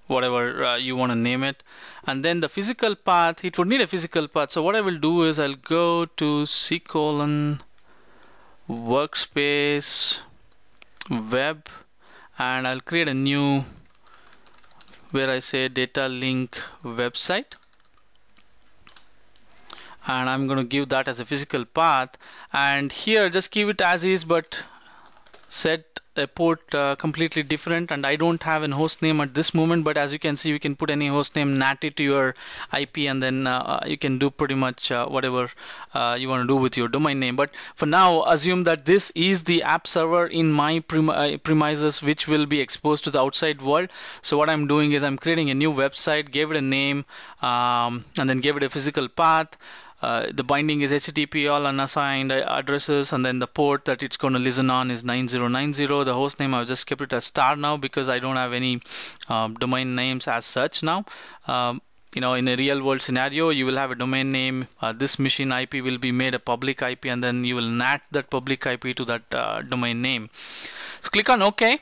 whatever you want to name it. And then the physical path, it would need a physical path. So what I will do is I'll go to workspace web, and I'll create a new where I say DataLink website. and I'm going to give that as a physical path, and here just give it as is, but set a port completely different, and I don't have a host name at this moment, but as you can see, you can put any host name, NAT it to your IP, and then you can do pretty much whatever you want to do with your domain name. But for now, assume that this is the app server in my premises, which will be exposed to the outside world. So what I'm doing is I'm creating a new website, gave it a name, and then gave it a physical path. The binding is HTTP, all unassigned addresses, and then the port that it's going to listen on is 9090. The host name, I've just kept it as star now because I don't have any domain names as such now. You know, in a real world scenario, you will have a domain name. This machine IP will be made a public IP, and then you will NAT that public IP to that domain name. So click on OK.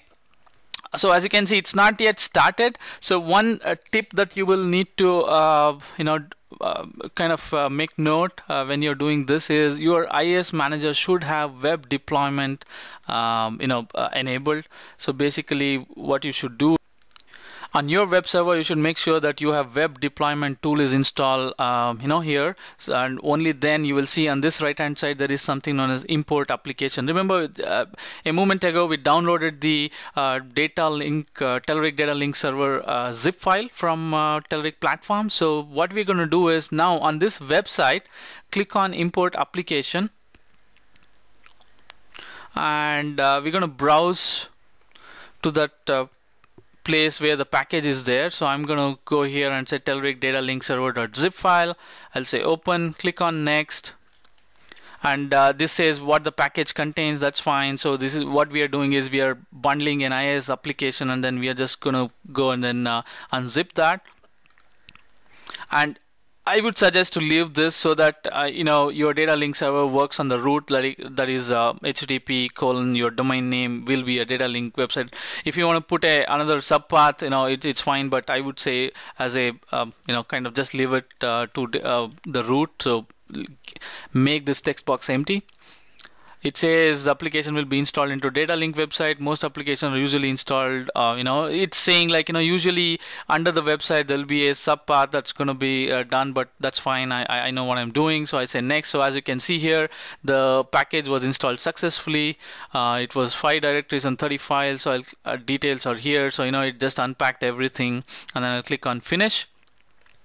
So as you can see, it's not yet started. So one tip that you will need to make note when you're doing this is your IIS manager should have web deployment enabled. So basically what you should do on your web server, you should make sure that you have web deployment tool is installed here, and only then you will see on this right hand side there is something known as import application. Remember a moment ago we downloaded the DataLink Telerik DataLink Server zip file from Telerik platform. So what we're going to do is now on this website, click on import application, and we're going to browse to that place where the package is there. So I'm going to go here and say Telerik DataLink Server.zip file. I'll say open, click on next, and this says what the package contains. That's fine. So this is what we are doing is we are bundling an IIS application, and then we are just going to go and then unzip that. And I would suggest to leave this so that your DataLink server works on the root that is HTTP : your domain name will be a DataLink website. If you want to put another subpath, it's fine, but I would say as a kind of just leave it to the root. So make this text box empty. It says the application will be installed into DataLink website. Most applications are usually installed, it's saying like, usually under the website there'll be a subpath that's going to be done, but that's fine. I know what I'm doing. So I say next. So as you can see here, the package was installed successfully. It was 5 directories and 30 files. So details are here. So, it just unpacked everything, and then I'll click on finish.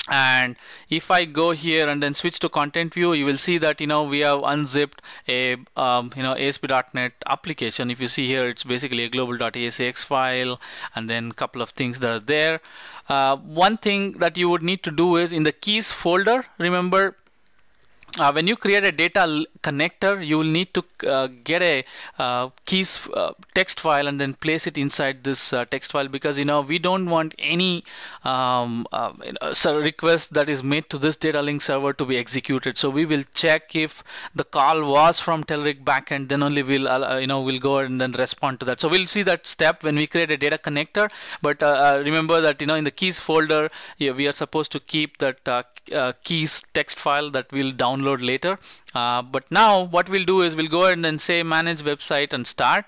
And if I go here and then switch to content view, you will see that we have unzipped a ASP.NET application. If you see here, it's basically a global.asx file, and then a couple of things that are there. One thing that you would need to do is in the keys folder, remember when you create a data connector, you will need to get a keys text file and then place it inside this text file, because we don't want any request that is made to this DataLink server to be executed. So we will check if the call was from Telerik backend, then only we'll go and then respond to that. So we'll see that step when we create a data connector. But remember that in the keys folder, we are supposed to keep that keys text file that we'll download later. But now what we'll do is we'll go ahead and then say manage website and start.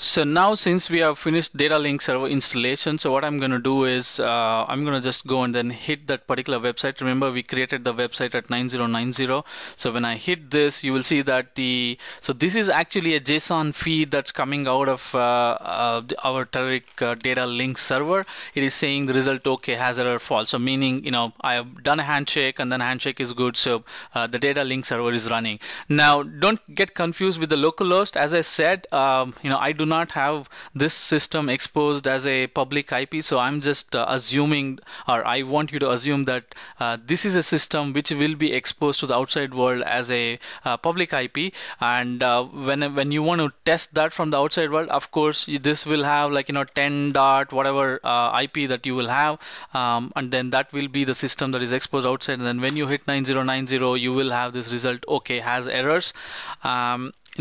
So now since we have finished DataLink server installation, so what I'm going to do is I'm going to just go and then hit that particular website. Remember we created the website at 9090. So when I hit this, you will see that so this is actually a JSON feed that's coming out of our Telerik DataLink server. It is saying the result OK has error false. So meaning I have done a handshake and then handshake is good. So the DataLink server is running. Now don't get confused with the localhost. As I said, I do not have this system exposed as a public IP, so I'm just assuming, or I want you to assume that this is a system which will be exposed to the outside world as a public IP, and when you want to test that from the outside world, of course this will have like 10 dot whatever IP that you will have, and then that will be the system that is exposed outside, and then when you hit 9090 you will have this result OK has errors.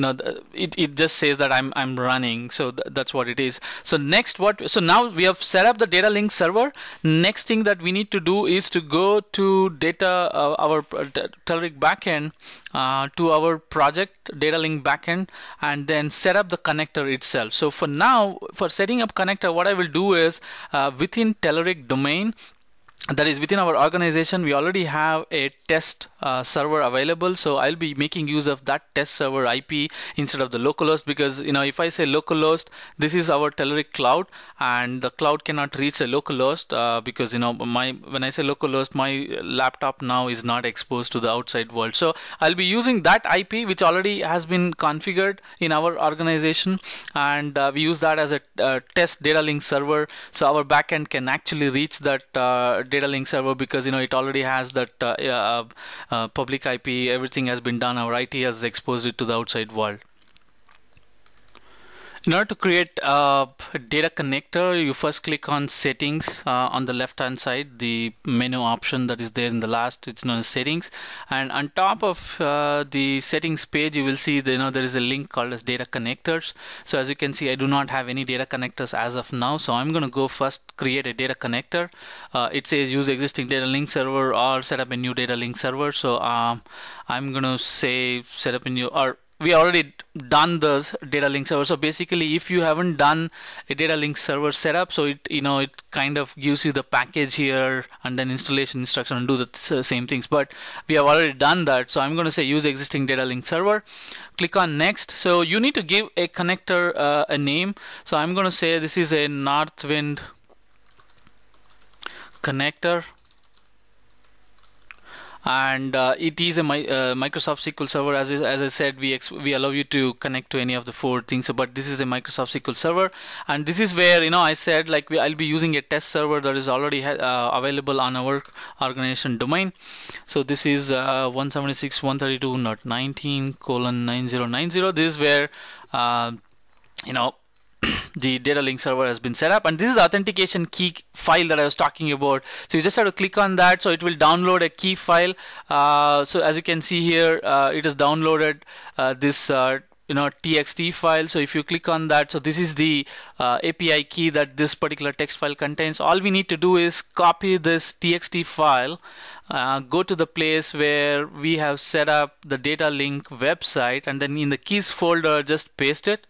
It just says that I'm running, so that's what it is. So so now we have set up the DataLink server. Next thing that we need to do is to go to our Telerik backend, to our project DataLink backend, and then set up the connector itself. So for now, for setting up connector, what I will do is within Telerik domain, that is within our organization, we already have a test server available. So I'll be making use of that test server IP instead of the localhost, because if I say localhost, this is our Telerik cloud, and the cloud cannot reach a localhost because when I say localhost, my laptop now is not exposed to the outside world. So I'll be using that IP which already has been configured in our organization, and we use that as a test DataLink server, so our backend can actually reach that DataLink server, because it already has that public IP. Everything has been done. Our IT has exposed it to the outside world. In order to create a data connector, you first click on settings on the left hand side, the menu option that is there in the last, it's known as settings, and on top of the settings page you will see there is a link called as data connectors. So as you can see, I do not have any data connectors as of now, so I'm going to go first create a data connector. It says use existing DataLink server or set up a new DataLink server, so I'm going to say set up a new, or we already done the DataLink server. So basically, if you haven't done a DataLink server setup, so it kind of gives you the package here and then installation instruction and do the same things. But we have already done that, so I'm going to say use existing DataLink server. Click on next. So you need to give a connector a name. So I'm going to say this is a Northwind connector, and it is a Microsoft SQL Server. As I said, we allow you to connect to any of the 4 things. So, but this is a Microsoft SQL Server, and this is where I said like I'll be using a test server that is already available on our organization domain. So this is 176.132.19:9090. This is where the DataLink server has been set up, and this is the authentication key file that I was talking about. So you just have to click on that, so it will download a key file. So as you can see here, it has downloaded this txt file. So if you click on that, so this is the API key that this particular text file contains. All we need to do is copy this txt file, go to the place where we have set up the DataLink website, and then in the keys folder just paste it.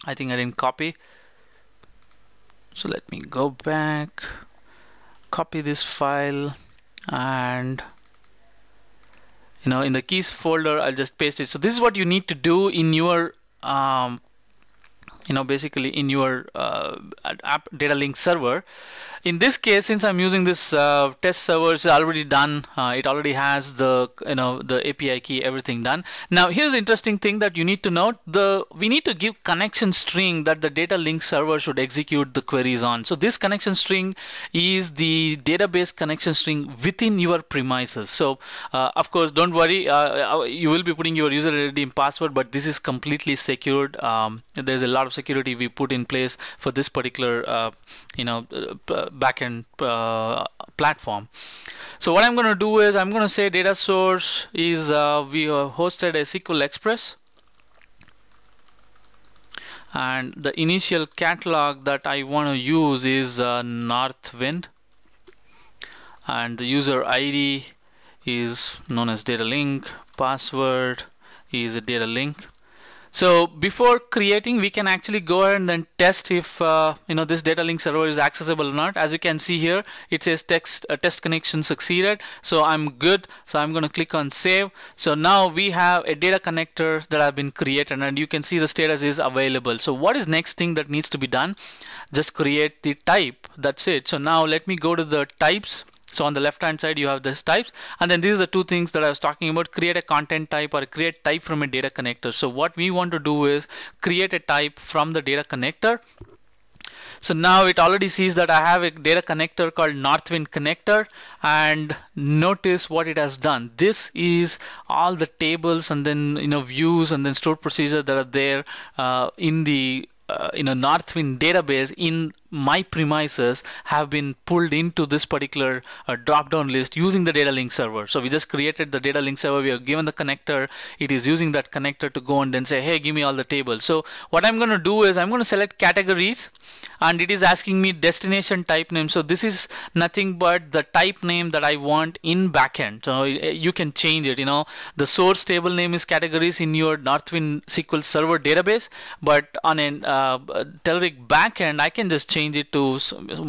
I think I didn't copy, so let me go back, copy this file, and in the keys folder I'll just paste it. So this is what you need to do in your basically in your app DataLink server. In this case, since I'm using this test server, it's already done. It already has the the API key, everything done. Now here's the interesting thing that you need to note: we need to give connection string that the DataLink server should execute the queries on. So this connection string is the database connection string within your premises. So of course, don't worry, you will be putting your user ID and password, but this is completely secured. There's a lot of security we put in place for this particular backend platform. So what I'm going to do is I'm going to say data source is we hosted a SQL Express, and the initial catalog that I want to use is Northwind, and the user ID is known as DataLink, password is a DataLink. So before creating, we can actually go ahead and then test if this DataLink server is accessible or not. As you can see here, it says test connection succeeded. So I'm good. So I'm going to click on save. So now we have a data connector that have been created, and you can see the status is available. So what is next thing that needs to be done? Just create the type. That's it. So now let me go to the types. So on the left hand side you have this types, and then these are the 2 things that I was talking about: create a content type or create type from a data connector. So what we want to do is create a type from the data connector. So now it already sees that I have a data connector called Northwind connector, and notice what it has done. This is all the tables and then views and then stored procedure that are there in the Northwind database in my premises have been pulled into this particular drop-down list using the DataLink server. So we just created the DataLink server, we have given the connector, it is using that connector to go and then say, hey, give me all the tables. So what I'm going to do is I'm going to select categories, and it is asking me destination type name. So this is nothing but the type name that I want in backend. So you can change it. The source table name is categories in your Northwind SQL Server database, but on a Telerik backend I can just change change it to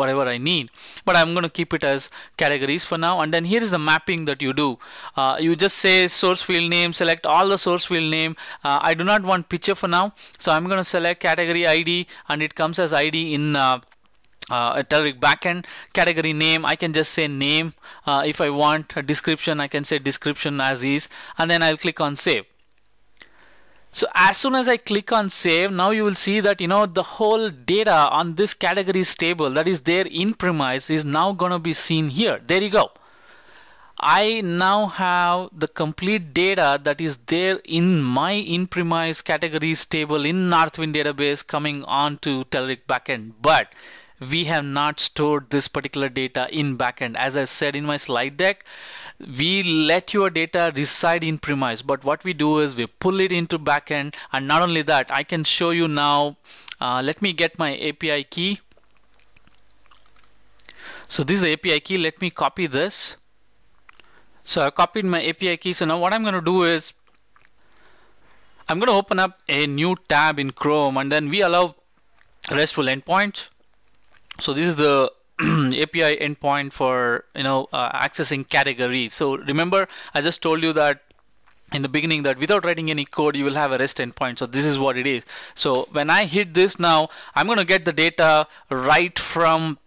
whatever I need, but I'm going to keep it as categories for now. And then here is the mapping that you do. You just say source field name, select all the source field name. I do not want picture for now, so I'm going to select category ID, and it comes as ID in Telerik backend. Category name, I can just say name. If I want a description, I can say description as is, and then I'll click on save. So as soon as I click on save, now you will see that the whole data on this categories table that is there in premise is now going to be seen here. There you go. I now have the complete data that is there in my in-premise categories table in Northwind database coming on to Telerik backend, but we have not stored this particular data in backend. As I said in my slide deck, we let your data reside in premise, but what we do is we pull it into backend. And not only that, I can show you now. Let me get my API key. So this is the API key. Let me copy this. So I copied my API key. So now what I'm going to do is I'm going to open up a new tab in Chrome, and then we allow RESTful endpoint. So this is the API endpoint for accessing categories. So remember, I just told you that in the beginning that without writing any code you will have a REST endpoint. So this is what it is. So when I hit this now, I'm going to get the data right from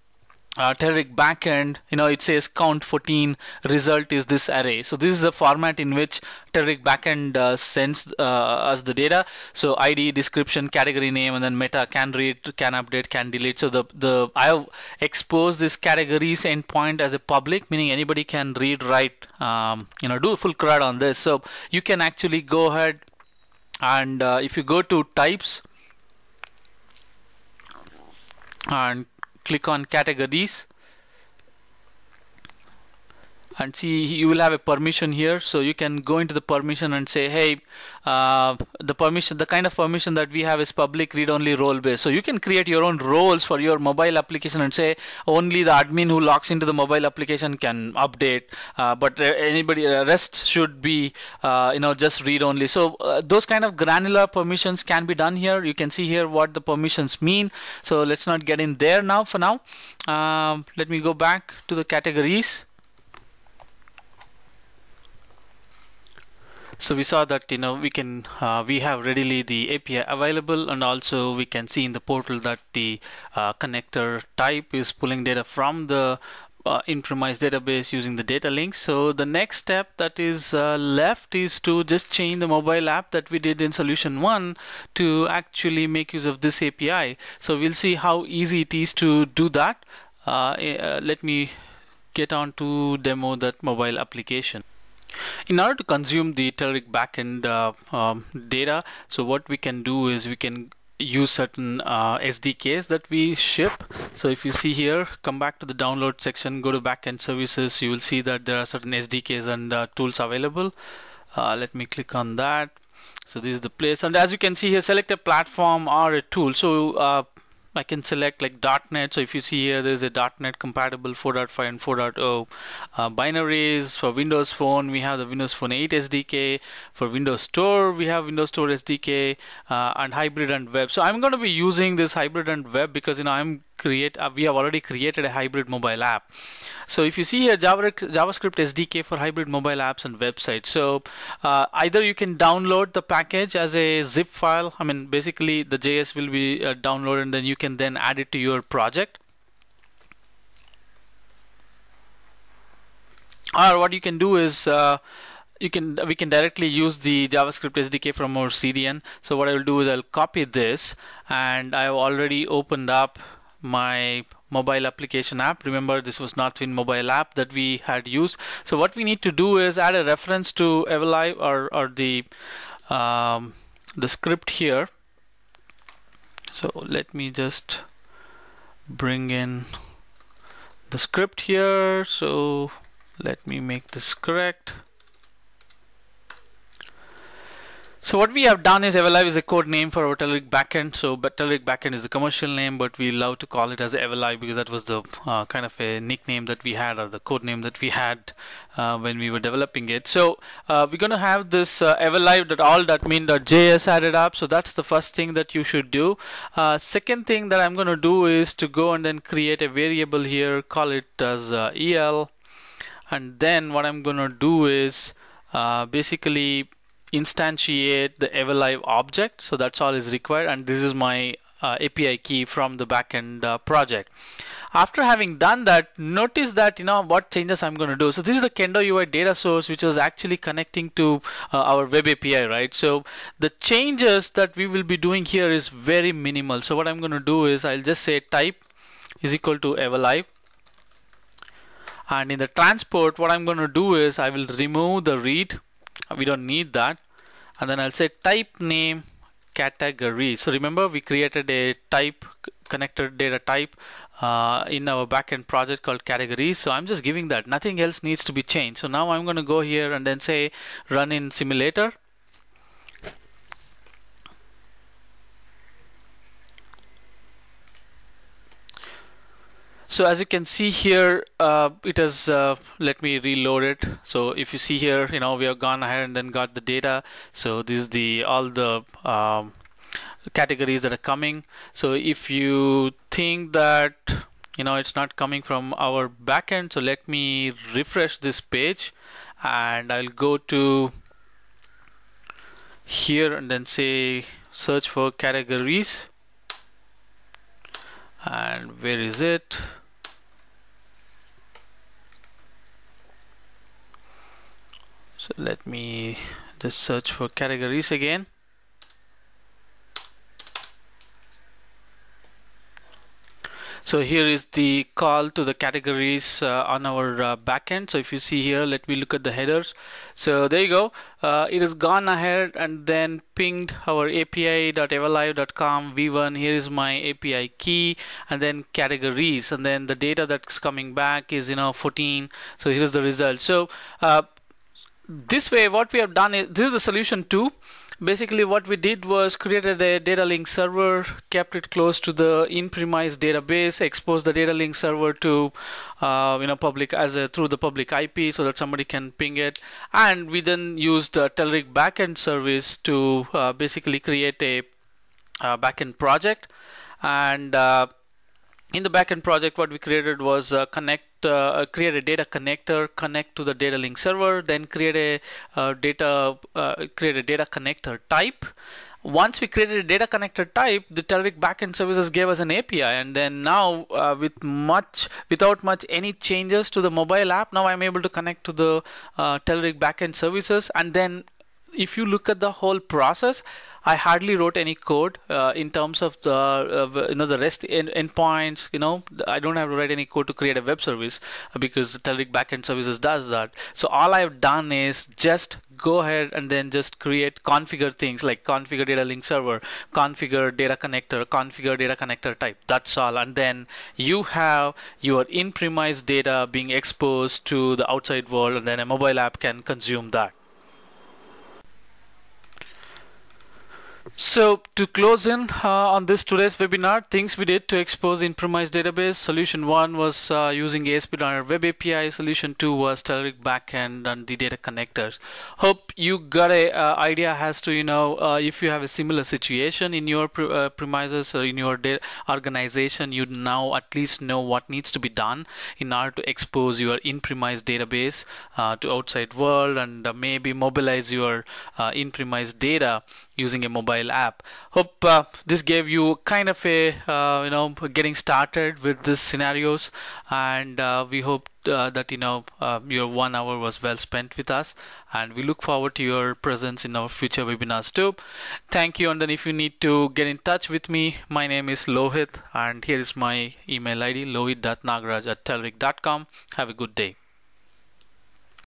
Telerik backend. It says count 14, result is this array. So this is the format in which Telerik backend sends us the data. So ID, description, category name, and then meta, can read, can update, can delete. So I have exposed this categories endpoint as a public, meaning anybody can read, write, do full CRUD on this. So you can actually go ahead and if you go to types and click on categories, and see, you will have a permission here. So you can go into the permission and say, hey, the kind of permission that we have is public read only role based. So you can create your own roles for your mobile application and say only the admin who logs into the mobile application can update, but anybody rest should be just read only. So those kind of granular permissions can be done here. You can see here what the permissions mean. So let's not get in there now for now. Let me go back to the categories. So we saw that we have readily the API available, and also we can see in the portal that the connector type is pulling data from the in-premise database using the data link. So the next step that is left is to just change the mobile app that we did in solution 1 to actually make use of this API. So we'll see how easy it is to do that. Let me get on to demo that mobile application. In order to consume the Telerik backend data, so what we can do is we can use certain SDKs that we ship. So if you see here, come back to the download section, go to backend services, you will see that there are certain SDKs and tools available. Let me click on that. So this is the place, and as you can see here, select a platform or a tool. So I can select like .NET. So if you see here, there's a .NET compatible 4.5 and 4.0 binaries. For Windows Phone, we have the Windows Phone 8 SDK. For Windows Store, we have Windows Store SDK, and hybrid and web. So I'm going to be using this hybrid and web because we have already created a hybrid mobile app. So if you see here, JavaScript SDK for hybrid mobile apps and websites. So either you can download the package as a zip file. I mean, basically the JS will be downloaded, and then you can then add it to your project. Or what you can do is we can directly use the JavaScript SDK from our CDN. So what I will do is I'll copy this, and I have already opened up my mobile application app. Remember, this was Northwind mobile app that we had used. So what we need to do is add a reference to Everlive or the script here. So let me just bring in the script here. So let me make this correct. So what we have done is Everlive is a code name for our Telerik backend. So Telerik backend is the commercial name, but we love to call it as Everlive because that was the kind of a nickname that we had, or the code name that we had when we were developing it. So we're going to have this everlive.all.min.js added up. So that's the first thing that you should do. Second thing that I'm going to do is to go and then create a variable here, call it as el, and then what I'm going to do is basically instantiate the Everlive object. So that's all is required, and this is my API key from the backend project. After having done that, notice that what changes I'm going to do. So this is the Kendo UI data source, which was actually connecting to our web API, right? So the changes that we will be doing here is very minimal. So what I'm going to do is I'll just say type is equal to Everlive, and in the transport what I'm going to do is I will remove the read. We don't need that, and then I'll say type name category. So remember, we created a type connector data type in our backend project called categories. So I'm just giving that, nothing else needs to be changed. So now I'm going to go here and then say run in simulator. So as you can see here, it has let me reload it. So if you see here, we have gone ahead and then got the data. So this is all the categories that are coming. So if you think that it's not coming from our backend, so let me refresh this page, and I'll go to here and then say search for categories. And where is it? So let me just search for categories again. So here is the call to the categories on our backend. So if you see here, let me look at the headers. So there you go. It has gone ahead and then pinged our api.everlive.com v1. Here is my API key, and then categories, and then the data that's coming back is 14. So here is the result. So this way, what we have done is, this is the solution 2. Basically what we did was created a DataLink server, kept it close to the in-premise database, exposed the DataLink server to public through the public IP so that somebody can ping it, and we then used the Telerik backend service to basically create a backend project. And in the backend project, what we created was create a data connector, connect to the DataLink server, then create a data connector type. Once we created a data connector type, the Telerik backend services gave us an API, and then now without much any changes to the mobile app, now I'm able to connect to the Telerik backend services. And then if you look at the whole process, I hardly wrote any code in terms of the REST endpoints. I don't have to write any code to create a web service because the Telerik backend services does that. So all I've done is just go ahead and then just configure things like configure DataLink server, configure data connector type. That's all, and then you have your in-premise data being exposed to the outside world, and then a mobile app can consume that. So to close in on this today's webinar, things we did to expose in-premise database. Solution 1 was using ASP.NET Web API. Solution 2 was Telerik backend and the data connectors. Hope you got a idea as to if you have a similar situation in your premises or in your organization, you now at least know what needs to be done in order to expose your in-premise database to outside world, and maybe mobilize your in-premise data using a mobile app. Hope this gave you kind of a getting started with these scenarios, and we hope that your 1 hour was well spent with us, and we look forward to your presence in our future webinars too. Thank you. And then if you need to get in touch with me, my name is Lohit, and here is my email ID, lohit.nagaraj@telerik.com. Have a good day.